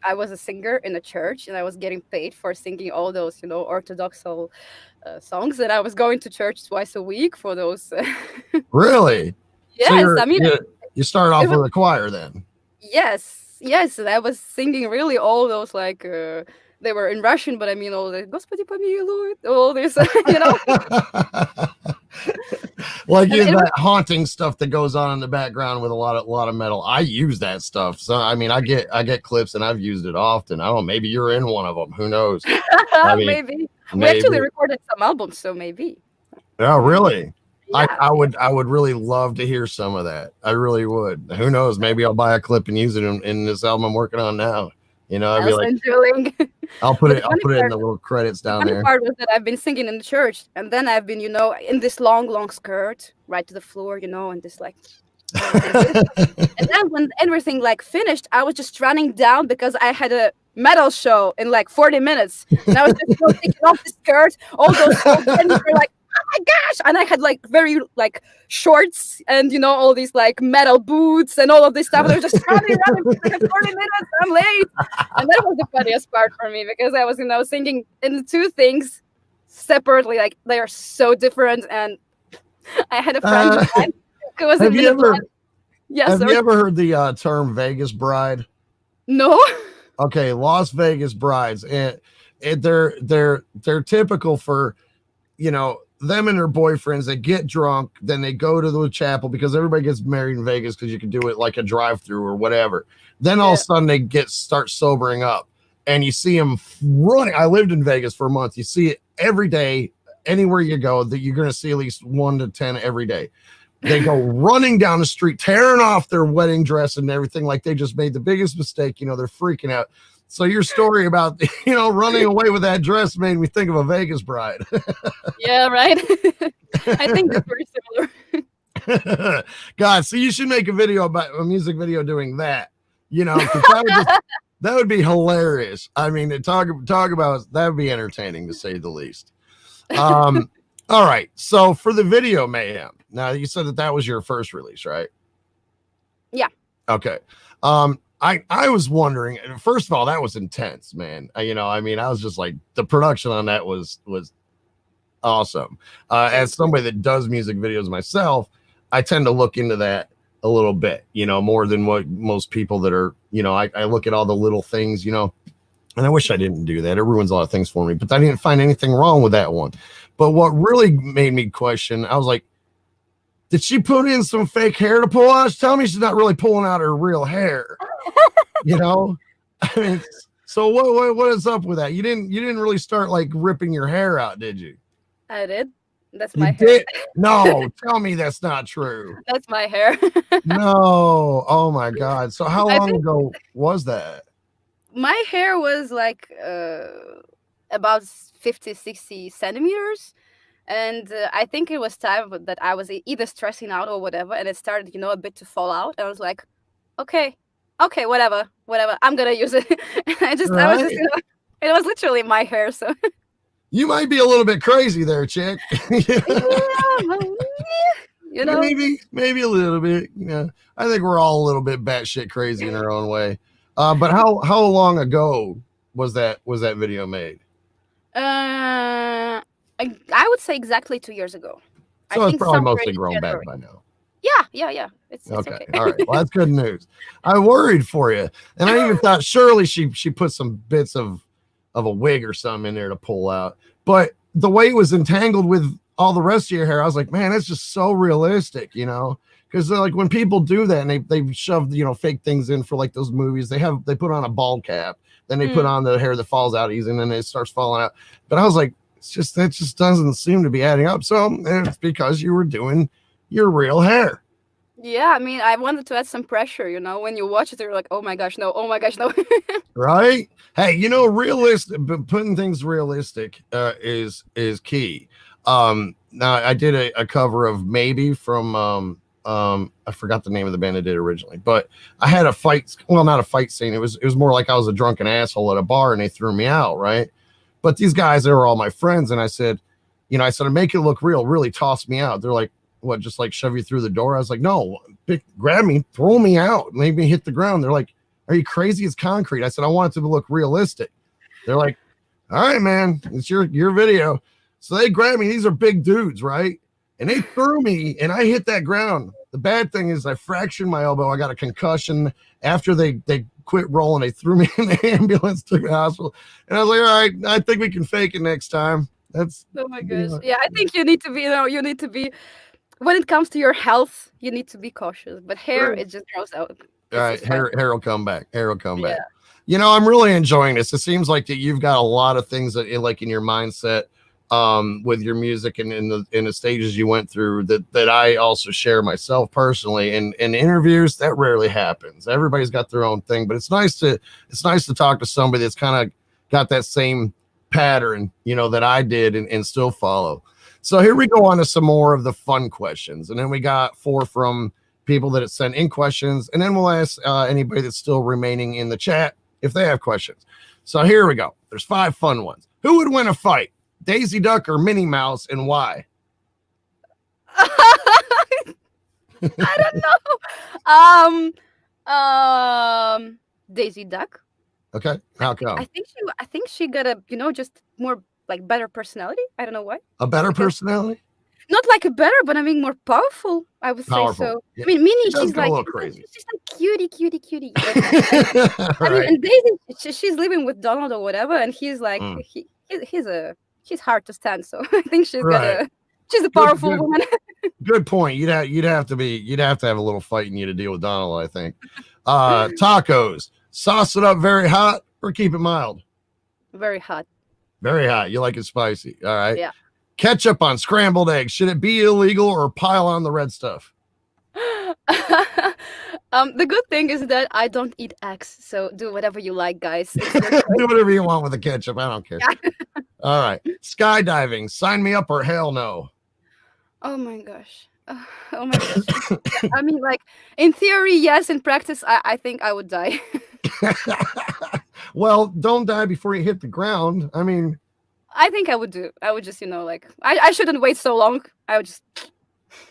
I was a singer in a church and I was getting paid for singing all those, Orthodox songs, and I was going to church twice a week for those. Really? Yes. So I mean, you started off with a choir then? Yes, and I was singing really all those like they were in Russian, but I mean all the Господи помилуй, all this, Like that haunting stuff that goes on in the background with a lot of metal. I use that stuff, so I mean, I get clips and I've used it often. I don't know, maybe you're in one of them. Who knows? I mean, maybe we actually recorded some albums, so maybe. Oh, really? Yeah. I would really love to hear some of that. I really would. Who knows? Maybe I'll buy a clip and use it in this album I'm working on now. I'd be like, I'll put it in the little credits down there. The part was that I've been singing in the church, and then I've been, in this long skirt, right to the floor, and this like. And then when everything like finished, I was just running down because I had a metal show in like 40 minutes, and I was just taking off the skirt. All those friends were like, oh my gosh, and I had like very like shorts and all these like metal boots and all of this stuff, and I was just running for like 40 minutes. I'm late, and that was the funniest part for me, because I was singing in the two things separately, like they are so different. And I had a friend who was have you ever heard the term Vegas bride? No. Okay, Las Vegas brides, and they're typical for them and their boyfriends. They get drunk, then they go to the chapel, because everybody gets married in Vegas because you can do it like a drive-through or whatever. Then all of a sudden they start sobering up, and you see them running. I lived in Vegas for a month. You see it every day, anywhere you go. That you're going to see at least 1 to 10 every day. They go running down the street, tearing off their wedding dress and everything, like they just made the biggest mistake. They're freaking out. So your story about running away with that dress made me think of a Vegas bride. Yeah, right. I think that's very similar. God, so you should make a video about a music video doing that. 'cause that would be hilarious. I mean, to talk about that would be entertaining to say the least. All right. So for the video mayhem, now you said that was your first release, right? Yeah. Okay. I was wondering, first of all, that was intense, man. I was just like, the production on that was awesome. As somebody that does music videos myself, I tend to look into that a little bit, more than what most people that are, I look at all the little things, and I wish I didn't do that. It ruins a lot of things for me, but I didn't find anything wrong with that one. But what really made me question, I was like, did she put in some fake hair to pull out? Tell me she's not really pulling out her real hair. I mean, so what is up with that? You didn't really start like ripping your hair out, did you? I did. That's You my hair. did? No, tell me that's not true. That's my hair. No. Oh my God. So how long ago was that? My hair was like about 50, 60 centimeters. And I think it was time that I was either stressing out or whatever. And it started, a bit to fall out. And I was like, okay, whatever. I'm going to use it. I was just, it was literally my hair. So you might be a little bit crazy there, chick. Yeah, maybe a little bit. I think we're all a little bit batshit crazy in our own way. But how long ago was that video made? I would say exactly 2 years ago. So it's probably mostly grown back by now. Yeah. It's okay. All right. Well, that's good news. I worried for you, and I even thought surely she put some bits of a wig or something in there to pull out. But the way it was entangled with all the rest of your hair, I was like, man, that's just so realistic, because like when people do that and they shove fake things in for like those movies, they put on a bald cap, then they put on the hair that falls out easy, and then it starts falling out. But I was like, that just doesn't seem to be adding up. So it's because you were doing your real hair. Yeah, I mean, I wanted to add some pressure, when you watch it, you're like, oh my gosh, no. Right? Hey, realistic, but putting things realistic is key. Now I did a cover of Maybe from I forgot the name of the band I did originally, but I had a fight. Well, not a fight scene. It was more like I was a drunken asshole at a bar and they threw me out, right? But these guys, they were all my friends, and I said, to make it look real, really toss me out. They're like, what, just like shove you through the door? I was like, no, grab me, throw me out, make me hit the ground. They're like, are you crazy? It's concrete. I said, I want it to look realistic. They're like, all right, man, it's your video. So they grabbed me. These are big dudes, right? And they threw me, and I hit that ground. The bad thing is I fractured my elbow. I got a concussion. After they quit rolling, they threw me in the ambulance, took me to the hospital. And I was like, all right, I think we can fake it next time. That's oh my gosh. Yeah, I think you need to be, when it comes to your health, you need to be cautious. But hair, it just grows out. All right, hair will come back. Hair will come back. I'm really enjoying this. It seems like that you've got a lot of things that like in your mindset with your music and in the stages you went through that I also share myself personally. And in interviews, that rarely happens. Everybody's got their own thing, but it's nice to talk to somebody that's kind of got that same pattern, that I did and still follow. So here we go on to some more of the fun questions. And then we got 4 from people that have sent in questions. And then we'll ask anybody that's still remaining in the chat if they have questions. So here we go. There's 5 fun ones. Who would win a fight? Daisy Duck or Minnie Mouse, and why? I don't know. Daisy Duck. Okay. How come? I think she got a, just more like better personality. I don't know why. A better personality? Not like a better, but I mean more powerful. I would say so. Yeah. I mean, Minnie, she's like a little crazy. She's like cutie. Right. I mean, and Daisy, she's living with Donald or whatever, and he's like, she's hard to stand. So I think she's she's a powerful woman. Good point. You'd have to have a little fight in you to deal with Donald, I think. Tacos, sauce it up very hot or keep it mild? Very hot. Very hot. You like it spicy. All right. Yeah. Ketchup on scrambled eggs. Should it be illegal or pile on the red stuff? The good thing is that I don't eat eggs, so do whatever you like, guys. It's your Do choice. whatever you want with the ketchup. I don't care. Yeah. All right. Skydiving. Sign me up or hell no. Oh my gosh. Oh my gosh. Yeah, I mean, like in theory, yes. In practice, I think I would die. Well, don't die before you hit the ground. I mean, I think I would do. I would just, like I shouldn't wait so long. I would just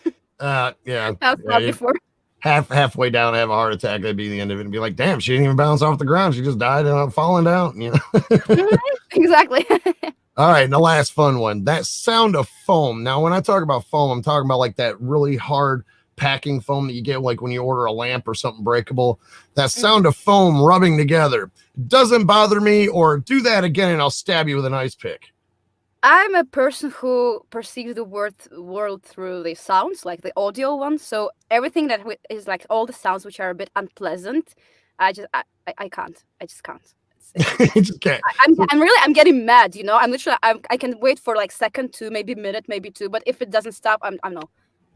yeah, have yeah. thought before. Halfway down, have a heart attack. That'd be the end of it, and be like, "Damn, she didn't even bounce off the ground. She just died falling down." Mhm, exactly. All right, and the last fun one. That sound of foam. Now, when I talk about foam, I'm talking about like that really hard packing foam that you get like when you order a lamp or something breakable. That sound of foam rubbing together doesn't bother me, or do that again and I'll stab you with an ice pick. I'm a person who perceives the world through the sounds, like the audio ones. So everything that is like all the sounds which are a bit unpleasant, I can't. I just can't. You just can't. I'm getting mad. I'm literally I can wait for like second, two, maybe minute, maybe two. But if it doesn't stop, I'm no.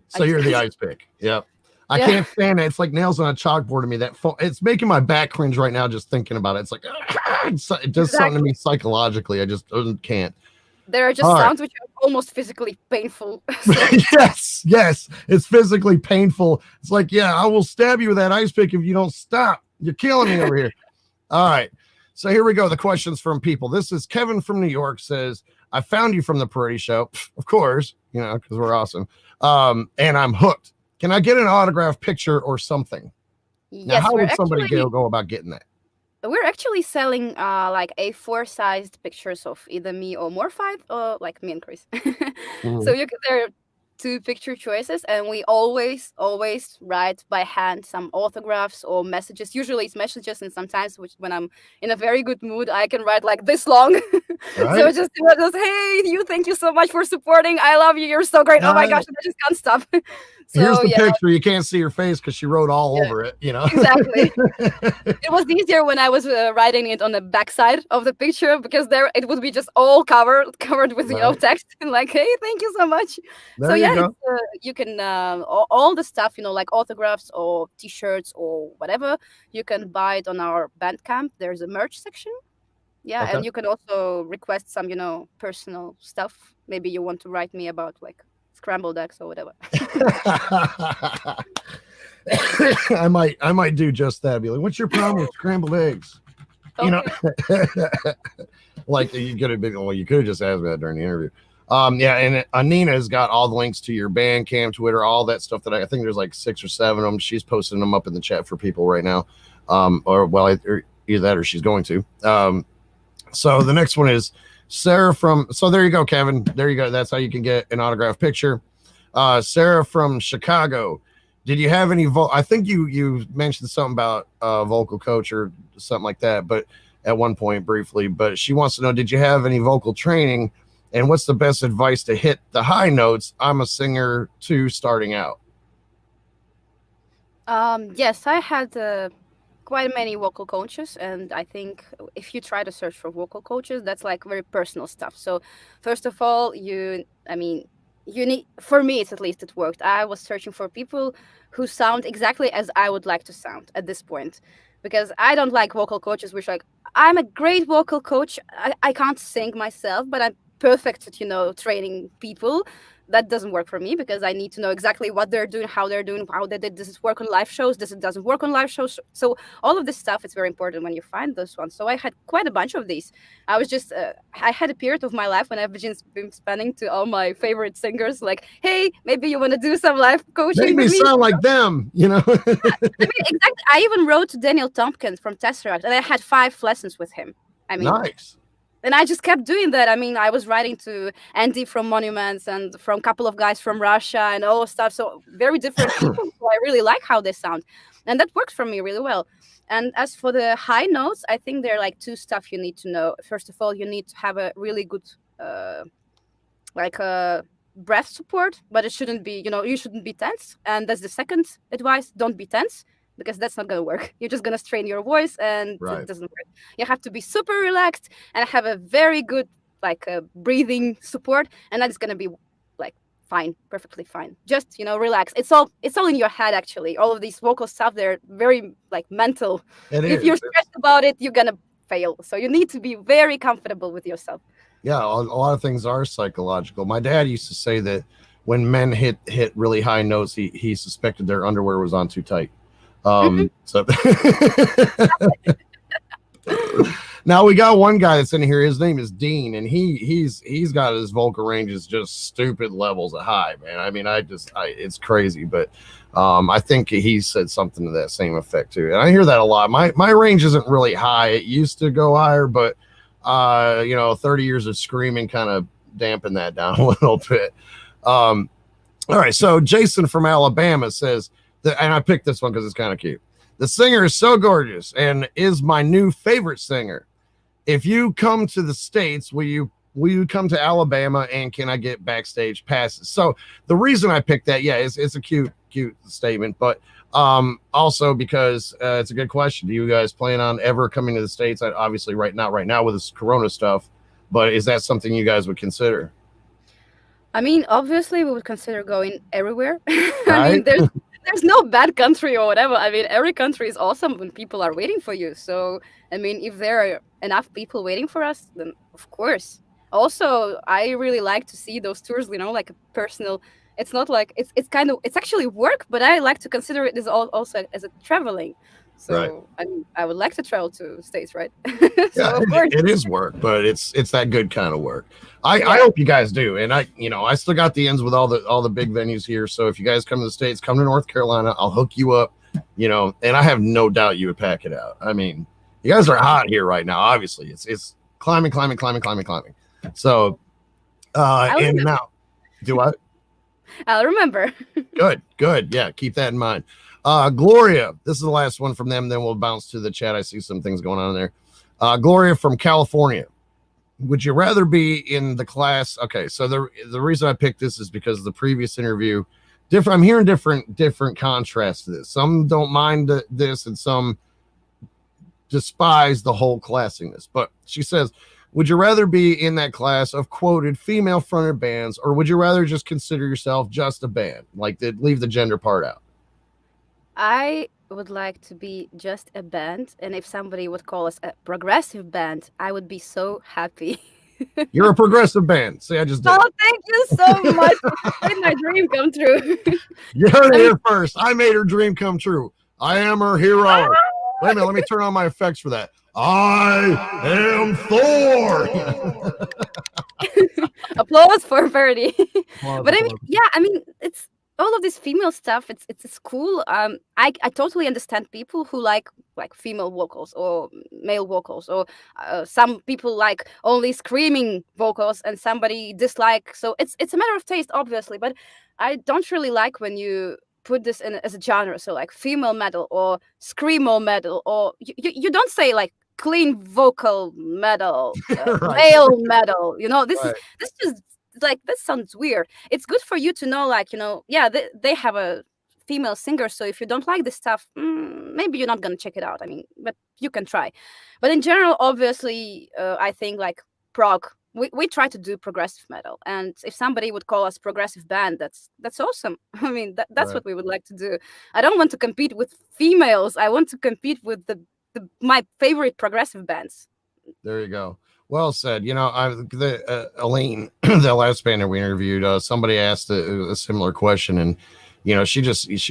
So you're the ice pick. Yep. I Yeah. can't stand it. It's like nails on a chalkboard to me. That it's making my back cringe right now just thinking about it. It's like it does something to me psychologically. I just can't. There are just All right. sounds which are almost physically painful. Yes, it's physically painful. It's like, yeah, I will stab you with that ice pick if you don't stop. You're killing me over here. All right. So here we go. The questions from people. This is Kevin from New York says, I found you from the Parade Show. Of course, because we're awesome. And I'm hooked. Can I get an autograph picture or something? Yes, now, how would somebody go about getting that? We're actually selling like A4 sized pictures of either me or MORPHIDE, or like me and Chris. So there are two picture choices, and we always write by hand some autographs or messages. Usually it's messages, and sometimes when I'm in a very good mood, I can write like this long. Right. So just hey, thank you so much for supporting. I love you. You're so great. Oh my gosh, I just can't stop. So, here's the picture. You can't see her face because she wrote all over it. Exactly. It was easier when I was writing it on the backside of the picture, because there it would be just all covered with text and like, hey, thank you so much. There you go. You can all the stuff, like autographs or T-shirts or whatever, you can buy it on our Bandcamp. There's a merch section. Yeah, Okay. and you can also request some, personal stuff. Maybe you want to write me about like scrambled eggs or whatever. I might do just that. Be like, what's your problem with scrambled eggs? Okay. Like you could have been. Well, you could have just asked me that during the interview. Yeah, and Anina's got all the links to your Bandcamp, Twitter, all that stuff. That I think there's like 6 or 7 of them. She's posting them up in the chat for people right now. Or either that or she's going to. So the next one is Sarah from. So there you go, Kevin. There you go. That's how you can get an autographed picture. Sarah from Chicago. Did you have any? I think you mentioned something about vocal coach or something like that, but at one point briefly. But she wants to know: did you have any vocal training? And what's the best advice to hit the high notes? I'm a singer too, starting out. Yes, I had quite many vocal coaches, and I think if you try to search for vocal coaches, that's like very personal stuff. So first of all, you need, for me, it's at least it worked. I was searching for people who sound exactly as I would like to sound at this point, because I don't like vocal coaches which like, I'm a great vocal coach, I can't sing myself, but I'm perfect at training people. That doesn't work for me, because I need to know exactly what they're doing, how they're doing, how they did. Does it work on live shows? Does it doesn't work on live shows? So all of this stuff is very important when you find those ones. So I had quite a bunch of these. I was just I had a period of my life when I've just been spending to all my favorite singers, like, hey, maybe you want to do some live coaching. Make me sound like them, I mean, exactly. I even wrote to Daniel Tompkins from Tesseract, and I had 5 lessons with him. I mean, nice. And I just kept doing that. I mean, I was writing to Andy from Monuments and from a couple of guys from Russia and all stuff. So very different people. So I really like how they sound. And that works for me really well. And as for the high notes, I think there are like 2 stuff you need to know. First of all, you need to have a really good breath support, but it shouldn't be, you shouldn't be tense. And that's the second advice. Don't be tense, because that's not going to work. You're just going to strain your voice, and it doesn't work. You have to be super relaxed and have a very good breathing support, and that's going to be like fine, perfectly fine. Just, relax. It's all in your head, actually. All of these vocal stuff, they're very like mental. It If is. you're stressed about it, you're gonna fail. So you need to be very comfortable with yourself. Yeah, a lot of things are psychological. My dad used to say that when men hit really high notes, he suspected their underwear was on too tight. Mhm. So now we got one guy that's in here. His name is Dean, and he's got his vocal ranges just stupid levels of high, man. I mean, it's crazy, but I think he said something to that same effect too. And I hear that a lot. My range isn't really high. It used to go higher, but 30 years of screaming kind of dampened that down a little bit. All right, so Jason from Alabama says that, and I picked this one because it's kind of cute. The singer is so gorgeous and is my new favorite singer. If you come to the States, will you come to Alabama, and can I get backstage passes? So the reason I picked that, it's a cute statement, but also because it's a good question. Do you guys plan on ever coming to the States? Obviously not right now with this Corona stuff, but is that something you guys would consider? I mean, obviously, we would consider going everywhere. I Right? mean, there's no bad country or whatever. I mean, every country is awesome when people are waiting for you. So, I mean, if there are enough people waiting for us, then of course. Also, I really like to see those tours. Like a personal. It's not like it's actually work, but I like to consider it as also as a traveling. Right. So, I mean, I would like to travel to States, right? So, Yeah, of course. it is work, but it's that good kind of work. I hope you guys do, and I still got the ends with all the big venues here. So if you guys come to the States, come to North Carolina, I'll hook you up. And I have no doubt you would pack it out. I mean, you guys are hot here right now. Obviously, it's climbing. So, and now, do what? I'll remember. Good. Yeah, keep that in mind. Gloria, this is the last one from them. Then we'll bounce to the chat. I see some things going on there. Gloria from California. Would you rather be in the class? Okay, so the reason I picked this is because of the previous interview. I'm hearing different contrasts to this. Some don't mind this, and some despise the whole classiness. But she says, would you rather be in that class of quoted female-fronted bands, or would you rather just consider yourself just a band, like leave the gender part out? I would like to be just a band, and if somebody would call us a progressive band, I would be so happy. You're a progressive band. See, I just did. Oh, thank you so much. You made my dream come true. You heard it here first. I made her dream come true. I am her hero. Wait a minute, let me turn on my effects for that. I am Thor. Applause for Verdi. But I mean, it's all of this female stuff. It's cool. I totally understand people who like female vocals or male vocals, or some people like only screaming vocals, and somebody dislike. So it's a matter of taste, obviously. But I don't really like when you put this in as a genre. So like female metal or screamo metal, or you don't say like clean vocal metal, Right. male metal. This Right. this just like this sounds weird. It's good for you to know, they have a female singer. So if you don't like this stuff, maybe you're not gonna check it out. I mean, but you can try. But in general, obviously, I think like prog. We try to do progressive metal, and if somebody would call us progressive band, that's awesome. I mean, that's Right. what we would like to do. I don't want to compete with females. I want to compete with my favorite progressive bands. There you go. Well said. Aline, the last band that we interviewed, somebody asked a similar question, and she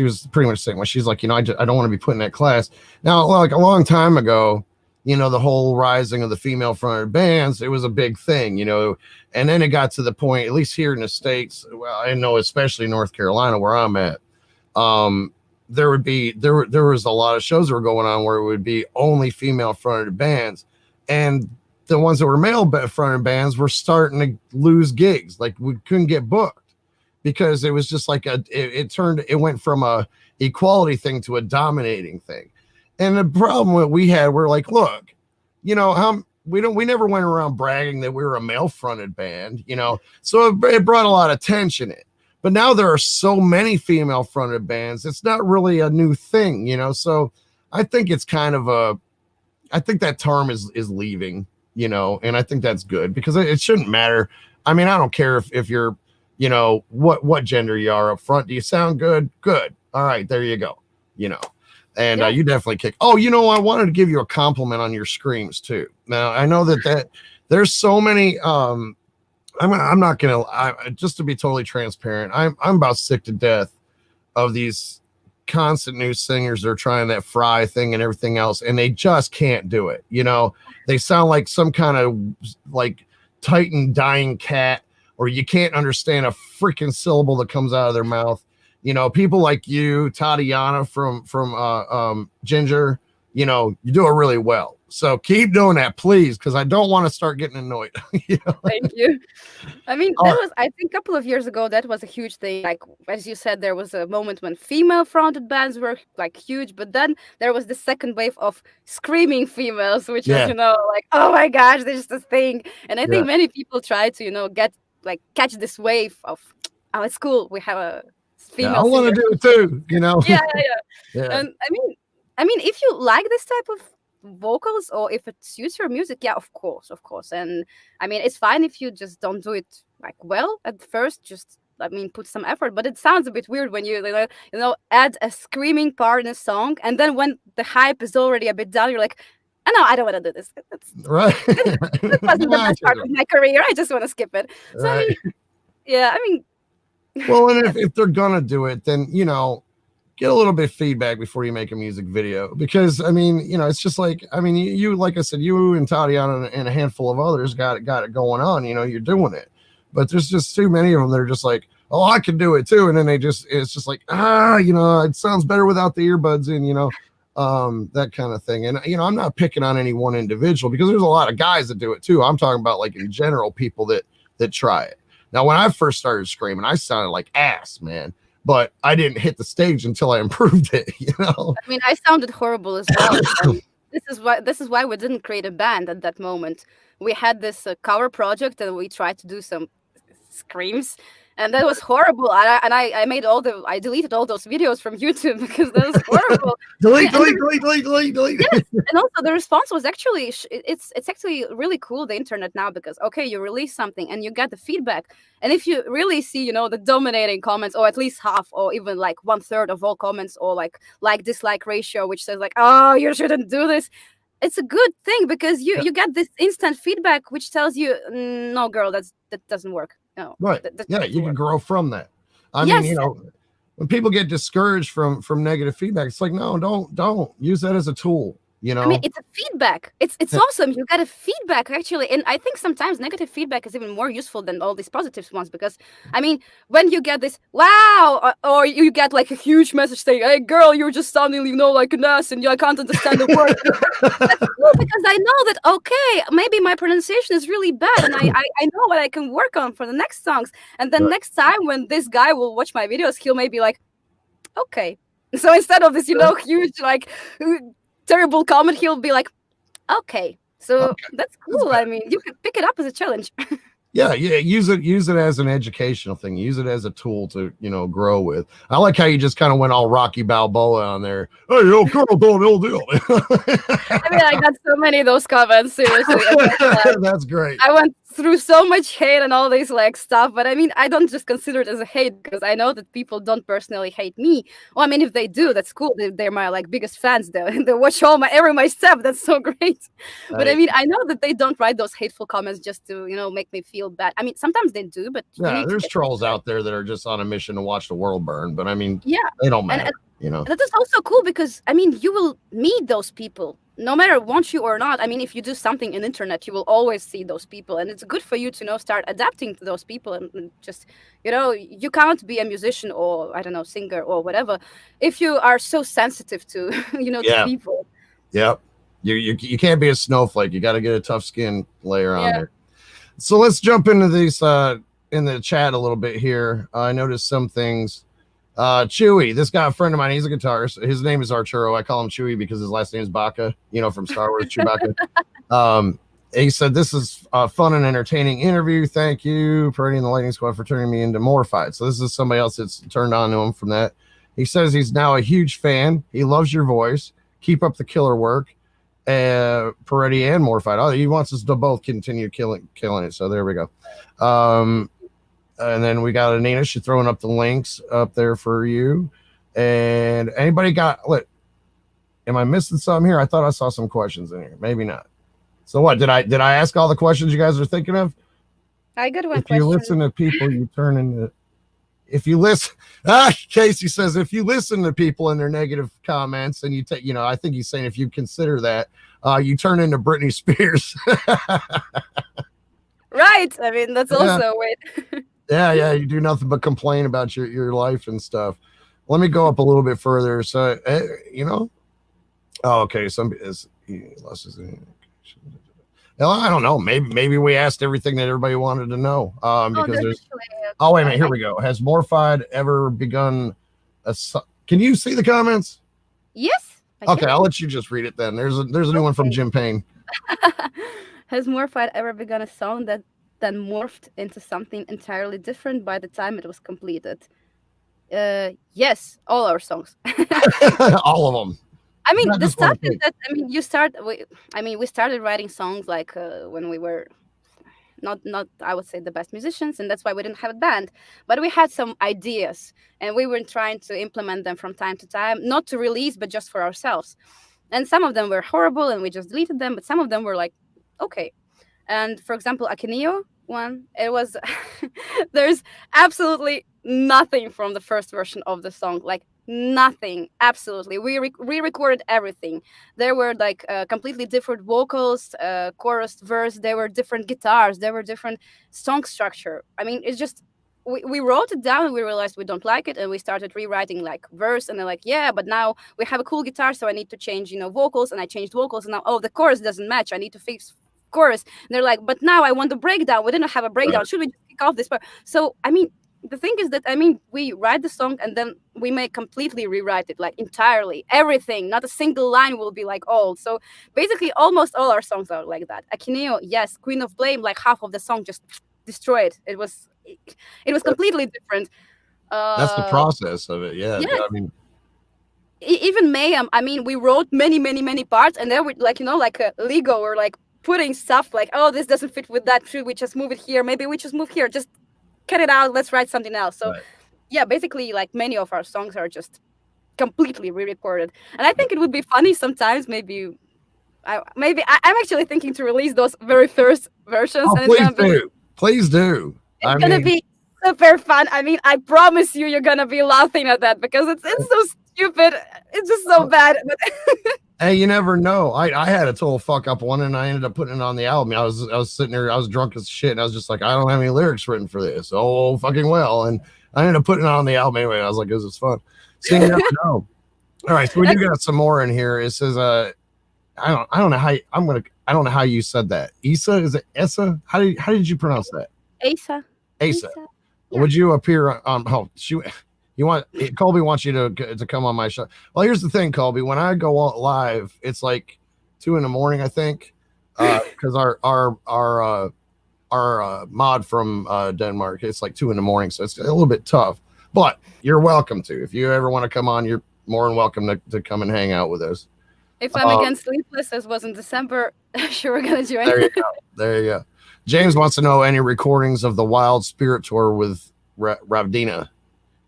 was pretty much saying, well, she's like, I don't want to be put in that class. Now, like a long time ago, the whole rising of the female fronted bands, it was a big thing, and then it got to the point, at least here in the States, well, I know, especially North Carolina where I'm at, there was a lot of shows that were going on where it would be only female fronted bands, and the ones that were male fronted bands were starting to lose gigs. Like we couldn't get booked because it was just like it went from a equality thing to a dominating thing. And the problem that we had, we're like, look, we never went around bragging that we were a male fronted band, so it brought a lot of tension in. But now there are so many female fronted bands, it's not really a new thing, so I think it's kind of I think that term is leaving, and I think that's good because it shouldn't matter. I mean, I don't care if you're, you know, what gender you are up front. Do you sound good? Good. All right, there you go. You know, and you definitely kick. Oh, you know, I wanted to give you a compliment on your screams too. Now I know that there's so many. I'm not gonna. Just to be totally transparent, I'm about sick to death of these constant new singers that are trying that fry thing and everything else, and they just can't do it. You know, they sound like some kind of like Titan dying cat, or you can't understand a freaking syllable that comes out of their mouth. You know, people like you, Tatiana from Ginger, you know, you do it really well. So keep doing that, please, because I don't want to start getting annoyed. You know? Thank you. I mean, that was, I think, a couple of years ago, that was a huge thing. Like, as you said, there was a moment when female-fronted bands were, like, huge, but then there was the second wave of screaming females, which was, you know, like, oh my gosh, this is the thing. And I think many people try to, you know, catch this wave of, oh, it's cool, we have a female I want to do it too, you know? Yeah. And I mean, if you like this type of vocals, or if it suits your music, yeah, of course. And I mean, it's fine if you just don't do it like well at first. Just, I mean, put some effort. But it sounds a bit weird when you know, add a screaming part in a song, and then when the hype is already a bit down, you're like, oh, no, I don't want to do this. Right. This wasn't the best part of my career. I just want to skip it. So I mean, yeah, I mean, well, and if they're gonna do it, then, you know, get a little bit of feedback before you make a music video, because I mean, you know, it's just like, I mean, you like I said, you and Tatiana and a handful of others got it going on, you know, you're doing it, but there's just too many of them that are just like, oh, I can do it too, and then it's just like, you know, it sounds better without the earbuds in, you know, that kind of thing. And, you know, I'm not picking on any one individual, because there's a lot of guys that do it too. I'm talking about, like, in general, people that try it. Now, when I first started screaming, I sounded like ass, man. But I didn't hit the stage until I improved it, you know? I mean, I sounded horrible as well. This is why we didn't create a band at that moment. We had this cover project, and we tried to do some screams, and that was horrible. I deleted all those videos from YouTube because that was horrible. delete. Yes, and also the response was actually it's actually really cool, the internet now, because okay, you release something and you get the feedback, and if you really see, you know, the dominating comments, or at least half, or even like 1/3 of all comments, or like dislike ratio, which says like, oh, you shouldn't do this. It's a good thing, because you get this instant feedback which tells you, no, girl, that doesn't work. No, right. You can grow from that. I mean, you know, when people get discouraged from negative feedback, it's like, no, don't use that as a tool. You know, I mean, it's a feedback. It's awesome. You get a feedback, actually. And I think sometimes negative feedback is even more useful than all these positive ones, because, I mean, when you get this, wow, or you get like a huge message saying, hey, girl, you're just sounding, you know, like an ass, and I can't understand the word. That's cool, because I know that, okay, maybe my pronunciation is really bad, and I know what I can work on for the next songs. And then next time when this guy will watch my videos, he'll maybe like, okay. So instead of this, you know, huge, like, terrible comment, he'll be like, okay, so that's cool. I mean, you can pick it up as a challenge. yeah, use it as an educational thing, use it as a tool to, you know, grow with. I like how you just kind of went all Rocky Balboa on there. Hey, yo, girl, don't deal. I mean, I got so many of those comments, seriously. That's great. I went through so much hate and all this like stuff, but I mean, I don't just consider it as a hate, because I know that people don't personally hate me. Well, I mean, if they do, that's cool. They're my like biggest fans. They watch every my step. That's so great. But I mean, I know that they don't write those hateful comments just to, you know, make me feel bad. I mean, sometimes they do, but yeah, there's trolls out there that are just on a mission to watch the world burn. But I mean, yeah, they don't matter. You know, that is also cool, because I mean, you will meet those people no matter want you or not. I mean, if you do something in internet, you will always see those people, and it's good for you to, you know, start adapting to those people, and just, you know, you can't be a musician, or I don't know, singer or whatever, if you are so sensitive to, you know, to people. Yep. You can't be a snowflake. You got to get a tough skin layer on there. So let's jump into these in the chat a little bit here. I noticed some things. Chewy, this guy, a friend of mine, he's a guitarist. His name is Arturo. I call him Chewy because his last name is Baca, you know, from Star Wars, Chewbacca. He said, this is a fun and entertaining interview. Thank you, Parade and the Lightning Squad, for turning me into MORPHIDE. So this is somebody else that's turned on to him from that. He says he's now a huge fan. He loves your voice. Keep up the killer work. Parade and MORPHIDE. Oh, he wants us to both continue killing it. So there we go. And then we got Anina. She's throwing up the links up there for you. And anybody got, look, am I missing something here? I thought I saw some questions in here. Maybe not. So what, did I ask all the questions you guys are thinking of? I got one If you question. listen to people, you turn into, if you listen, Casey says, if you listen to people in their negative comments and you take, I think he's saying if you consider that, you turn into Britney Spears. Right. I mean, that's also a way. Yeah. You do nothing but complain about your life and stuff. Let me go up a little bit further. So, oh, okay. Some is he lost his. Well, I don't know. Maybe we asked everything that everybody wanted to know. Because there's. Oh, wait a minute. Here we go. Has MORPHIDE ever begun Can you see the comments? Yes. Okay, I'll let you just read it then. There's a new one from Jim Payne. Has MORPHIDE ever begun a song that then morphed into something entirely different by the time it was completed? Yes, all our songs. All of them. I mean, the stuff is that we started writing songs like when we were not I would say the best musicians, and that's why we didn't have a band. But we had some ideas, and we were trying to implement them from time to time, not to release, but just for ourselves. And some of them were horrible, and we just deleted them. But some of them were like, okay. And for example, Akinio one, it was there's absolutely nothing from the first version of the song, like nothing, absolutely. We re-recorded everything. There were like completely different vocals, chorus, verse. There were different guitars. There were different song structure. I mean, it's just we wrote it down and we realized we don't like it, and we started rewriting like verse, and they're like, yeah, but now we have a cool guitar, so I need to change vocals, and I changed vocals, and now the chorus doesn't match, I need to fix chorus. And they're like, but now I want the breakdown, we didn't have a breakdown, right. Should we just kick off this part? So I mean, the thing is that we write the song and then we may completely rewrite it, like entirely everything, not a single line will be like old. So basically almost all our songs are like that. Akineo, yes. Queen of Blame, like half of the song just destroyed. It was completely different. That's the process of it. Yeah. Yes. I mean, even Mayhem, we wrote many parts, and then we like a Lego or like putting stuff like, oh, this doesn't fit with that, should we just move it here, maybe we just move here, just cut it out, let's write something else. So right. Yeah, basically like many of our songs are just completely re-recorded, and I think it would be funny sometimes. Maybe I'm actually thinking to release those very first versions. Oh, and please do. It's gonna be super fun. I promise you're gonna be laughing at that because it's so stupid. It's just so bad. But hey, you never know. I had a total fuck up one, and I ended up putting it on the album. I was sitting there, I was drunk as shit, and I was just like, I don't have any lyrics written for this. Oh, fucking well. And I ended up putting it on the album anyway. I was like, this is fun. So you never know. All right, so we do got some more in here. It says, I don't know how I don't know how you said that. Issa, is it Essa? How did you pronounce that? Asa. Yeah. Would you appear on? Oh, shoot. Colby wants you to come on my show. Well, here's the thing, Colby. When I go live, it's like 2 a.m, I think, because our mod from Denmark, it's like 2 a.m, so it's a little bit tough. But you're welcome to. If you ever want to come on, you're more than welcome to come and hang out with us. If I'm against Sleepless, as was in December, sure, we're gonna join. There you go. James wants to know any recordings of the Wild Spirit tour with Ravdina.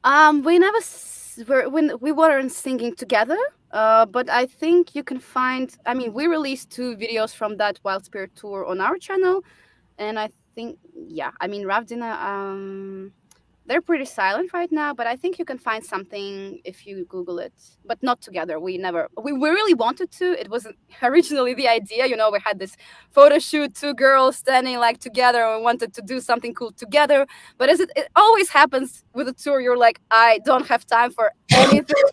We weren't singing together, but I think you can find. We released 2 videos from that Wild Spirit tour on our channel, and I think, yeah, Ravdina, they're pretty silent right now, but I think you can find something if you Google it, but not together. We really wanted to. It wasn't originally the idea, we had this photo shoot, 2 girls standing like together, and we wanted to do something cool together. But as it always happens with a tour, you're like, I don't have time for anything.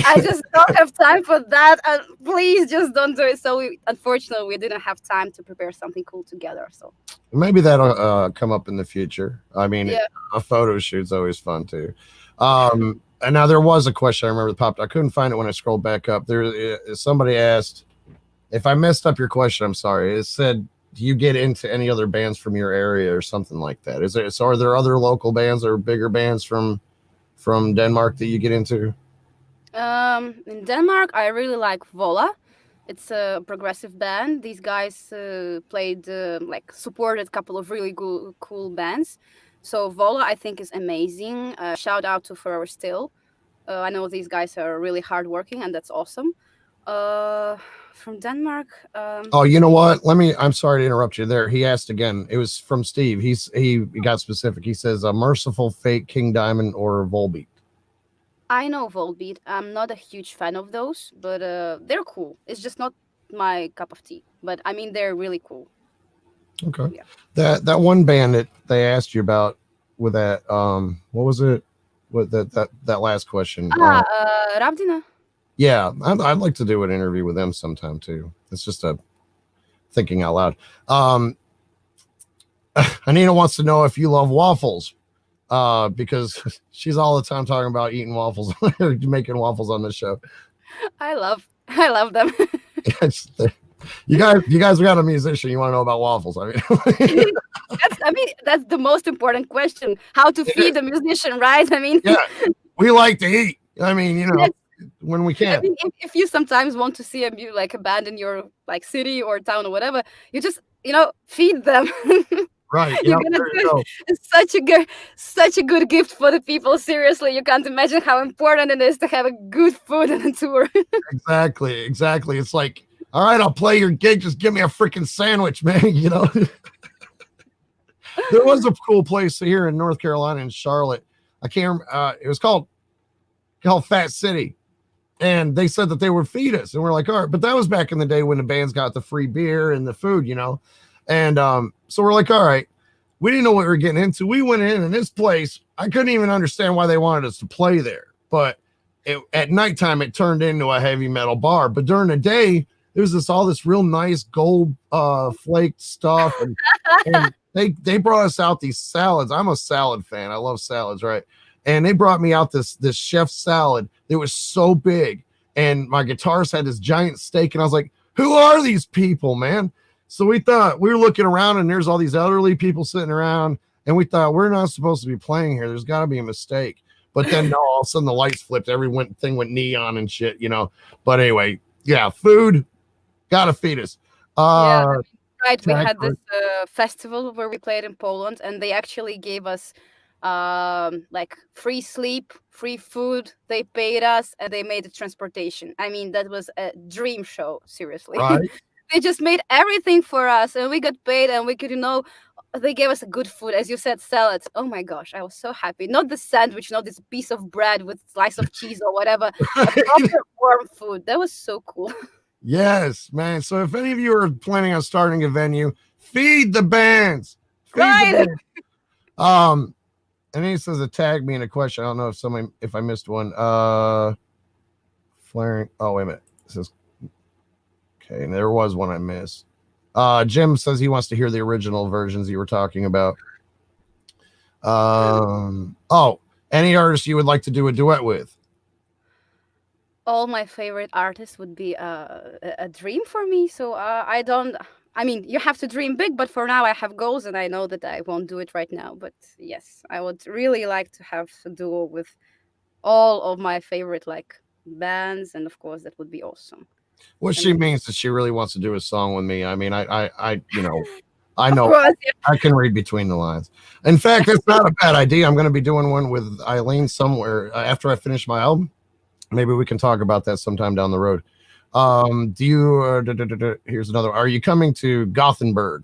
I just don't have time for that, and please just don't do it. So unfortunately, we didn't have time to prepare something cool together. So maybe that'll come up in the future. Yeah. A photo shoot's always fun too. And now there was a question I remember that popped. I couldn't find it when I scrolled back up. Somebody asked, if I messed up your question, I'm sorry. It said, do you get into any other bands from your area or something like that? So are there other local bands or bigger bands from Denmark that you get into? In Denmark, I really like Vola. It's a progressive band. These guys supported a couple of really cool bands. So Vola, I think, is amazing. Shout out to Forever Still. I know these guys are really hardworking, and that's awesome. Uh, from Denmark. Oh, you know what? I'm sorry to interrupt you there. He asked again. It was from Steve. He got specific. He says, Merciful Fate, King Diamond, or Volbeat. I know Volbeat. I'm not a huge fan of those, but they're cool. It's just not my cup of tea. But I mean, they're really cool. Okay. Yeah. That one band that they asked you about with that, what was it? With that last question. Ravdina. Yeah, I'd like to do an interview with them sometime too. It's just a thinking out loud. Anina wants to know if you love waffles, because she's all the time talking about eating waffles, making waffles on this show. I love them. You guys got a musician. You want to know about waffles? I mean, that's the most important question. How to feed a musician, right? I mean, yeah, we like to eat. I mean, when we can. I mean, if you sometimes want to see a band in your like city or town or whatever, you just feed them. Right. You're gonna do such a good gift for the people. Seriously, you can't imagine how important it is to have a good food on a tour. Exactly. It's like, all right, I'll play your gig. Just give me a freaking sandwich, man. There was a cool place here in North Carolina in Charlotte. I can't. It was called Fat City, and they said that they would feed us, and we're like, all right. But that was back in the day when the bands got the free beer and the food, And so we're like, all right, we didn't know what we were getting into. We went in, and this place, I couldn't even understand why they wanted us to play there. But at nighttime, it turned into a heavy metal bar. But during the day, there was all this real nice gold flaked stuff, and they brought us out these salads. I'm a salad fan. I love salads, right? And they brought me out this chef salad. It was so big, and my guitarist had this giant steak, and I was like, who are these people, man? So we thought, we were looking around, and there's all these elderly people sitting around, and we thought, we're not supposed to be playing here. There's got to be a mistake. But then no, all of a sudden the lights flipped. Thing went neon and shit, But anyway, yeah, food, gotta feed us. Yeah, right. We had this festival where we played in Poland, and they actually gave us like free sleep, free food. They paid us, and they made the transportation. I mean, that was a dream show, seriously. Right. They just made everything for us, and we got paid, and we could, they gave us a good food, as you said, salads. Oh my gosh, I was so happy. Not the sandwich, not this piece of bread with slice of cheese or whatever. Proper warm food. That was so cool. Yes, man. So if any of you are planning on starting a venue, feed the bands. Right. And then he says a tag me in a question. I don't know if I missed one. Flaring. Oh, wait a minute. It says, okay, and there was one I missed. Jim says he wants to hear the original versions you were talking about. Any artist you would like to do a duet with? All my favorite artists would be a dream for me. So I mean, you have to dream big, but for now I have goals, and I know that I won't do it right now. But yes, I would really like to have a duo with all of my favorite bands, and of course that would be awesome. What she means is she really wants to do a song with me. I mean, I I know course, yeah. I can read between the lines. In fact, it's not a bad idea. I'm going to be doing one with Eileen somewhere after I finish my album. Maybe we can talk about that sometime down the road. Do you? Here's another. Are you coming to Gothenburg?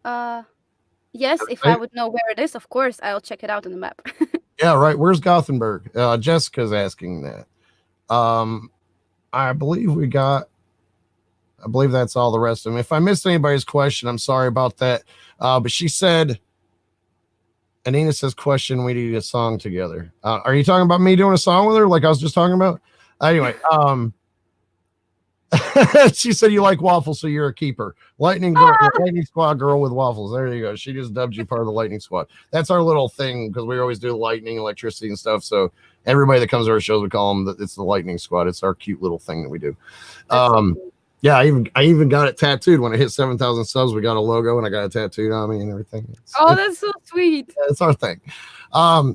Yes, if I would know where it is, of course, I'll check it out on the map. Yeah, right. Where's Gothenburg? Jessica's asking that. I believe that's all the rest of them. If I missed anybody's question, I'm sorry about that. But she said, Anina says, question, we need a song together. Are you talking about me doing a song with her like I was just talking about? Anyway, she said you like waffles, so you're a keeper. Lightning Squad girl with waffles. There you go. She just dubbed you part of the Lightning Squad. That's our little thing because we always do lightning, electricity, and stuff. So everybody that comes to our shows, we call them it's the Lightning Squad. It's our cute little thing that we do. Yeah, I even got it tattooed when I hit 7,000 subs. We got a logo and I got it tattooed on me and everything. That's so sweet. It's our thing.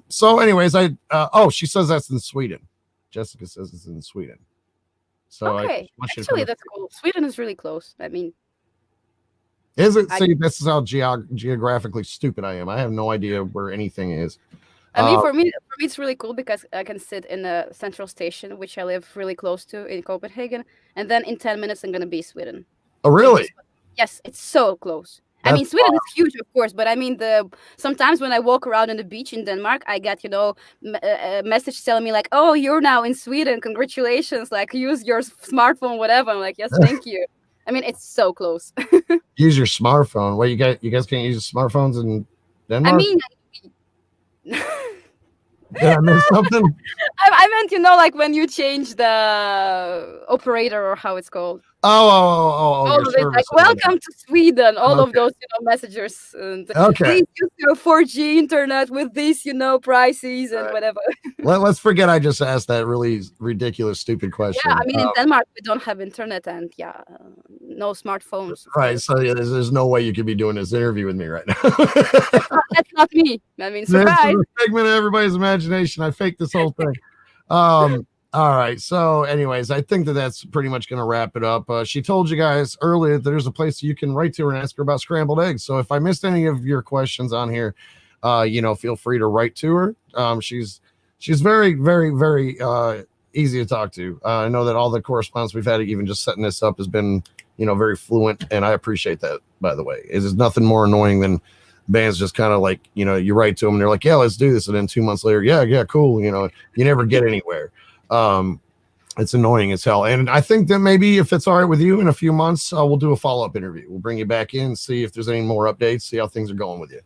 So anyways, she says that's in Sweden. Jessica says it's in Sweden. So okay, actually that's cool. Sweden is really close. I mean, Is it? See, this is how geographically stupid I am. I have no idea where anything is. I mean, for me, it's really cool because I can sit in a central station, which I live really close to in Copenhagen, and then in 10 minutes I'm gonna be Sweden. Oh, really? Yes, it's so close. I mean, Sweden is huge, of course, but I mean, sometimes when I walk around on the beach in Denmark, I get, a message telling me like, "Oh, you're now in Sweden. Congratulations! Like, use your smartphone, whatever." I'm like, "Yes, thank you." I mean, it's so close. Use your smartphone. What, you guys can't use smartphones in Denmark? I mean, did I miss something? I meant, like when you change the operator or how it's called. All of it, like welcome to Sweden. All of those, messages. And please use your 4G internet with these, prices and whatever. Let's forget I just asked that really ridiculous, stupid question. Yeah, I mean, in Denmark we don't have internet and no smartphones. Right, so there's no way you could be doing this interview with me right now. That's not me. I mean, surprise. This is a figment of everybody's imagination. I faked this whole thing. All right. So, anyways, I think that's pretty much going to wrap it up. She told you guys earlier that there's a place you can write to her and ask her about scrambled eggs. So, if I missed any of your questions on here, feel free to write to her. She's very, very, very easy to talk to. I know that all the correspondence we've had, even just setting this up, has been, very fluent, and I appreciate that. By the way, there's nothing more annoying than bands just kind of like, you write to them and they're like, yeah, let's do this, and then 2 months later, yeah, cool. You never get anywhere. It's annoying as hell. And I think that maybe if it's all right with you, in a few months, we'll do a follow-up interview. We'll bring you back in, see if there's any more updates, see how things are going with you.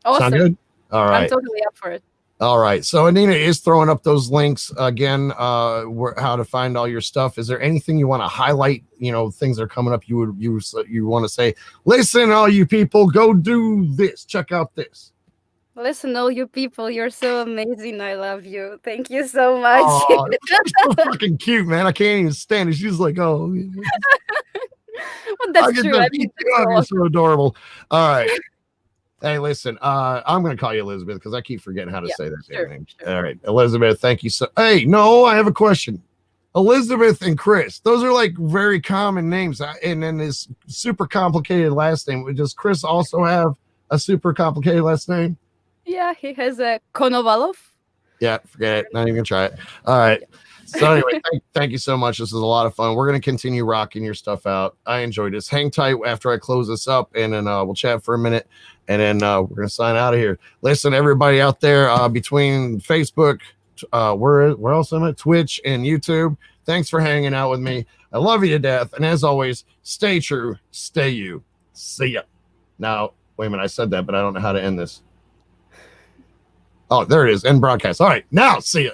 Awesome. Sound good? All right. I'm totally up for it. All right. So Anina is throwing up those links again, how to find all your stuff. Is there anything you want to highlight, things that are coming up you want to say, listen, all you people, go do this, check out this. Listen, all you people, you're so amazing. I love you. Thank you so much. Oh, so fucking cute, man. I can't even stand it. She's like, oh. Well, that's true. You're so adorable. All right. Hey, listen, I'm going to call you Elizabeth because I keep forgetting how to say that name. Sure. All right. Elizabeth, thank you. Hey, no, I have a question. Elizabeth and Chris, those are like very common names. And then this super complicated last name. Does Chris also have a super complicated last name? Yeah, he has a Konovalov. Yeah, forget it. Not even gonna try it. All right. So anyway, thank you so much. This is a lot of fun. We're gonna continue rocking your stuff out. I enjoyed this. Hang tight after I close this up, and then we'll chat for a minute, and then we're gonna sign out of here. Listen, everybody out there, between Facebook, where else am I? Twitch and YouTube. Thanks for hanging out with me. I love you to death, and as always, stay true, stay you. See ya. Now, wait a minute. I said that, but I don't know how to end this. Oh, there it is. End broadcast. All right. Now, see ya.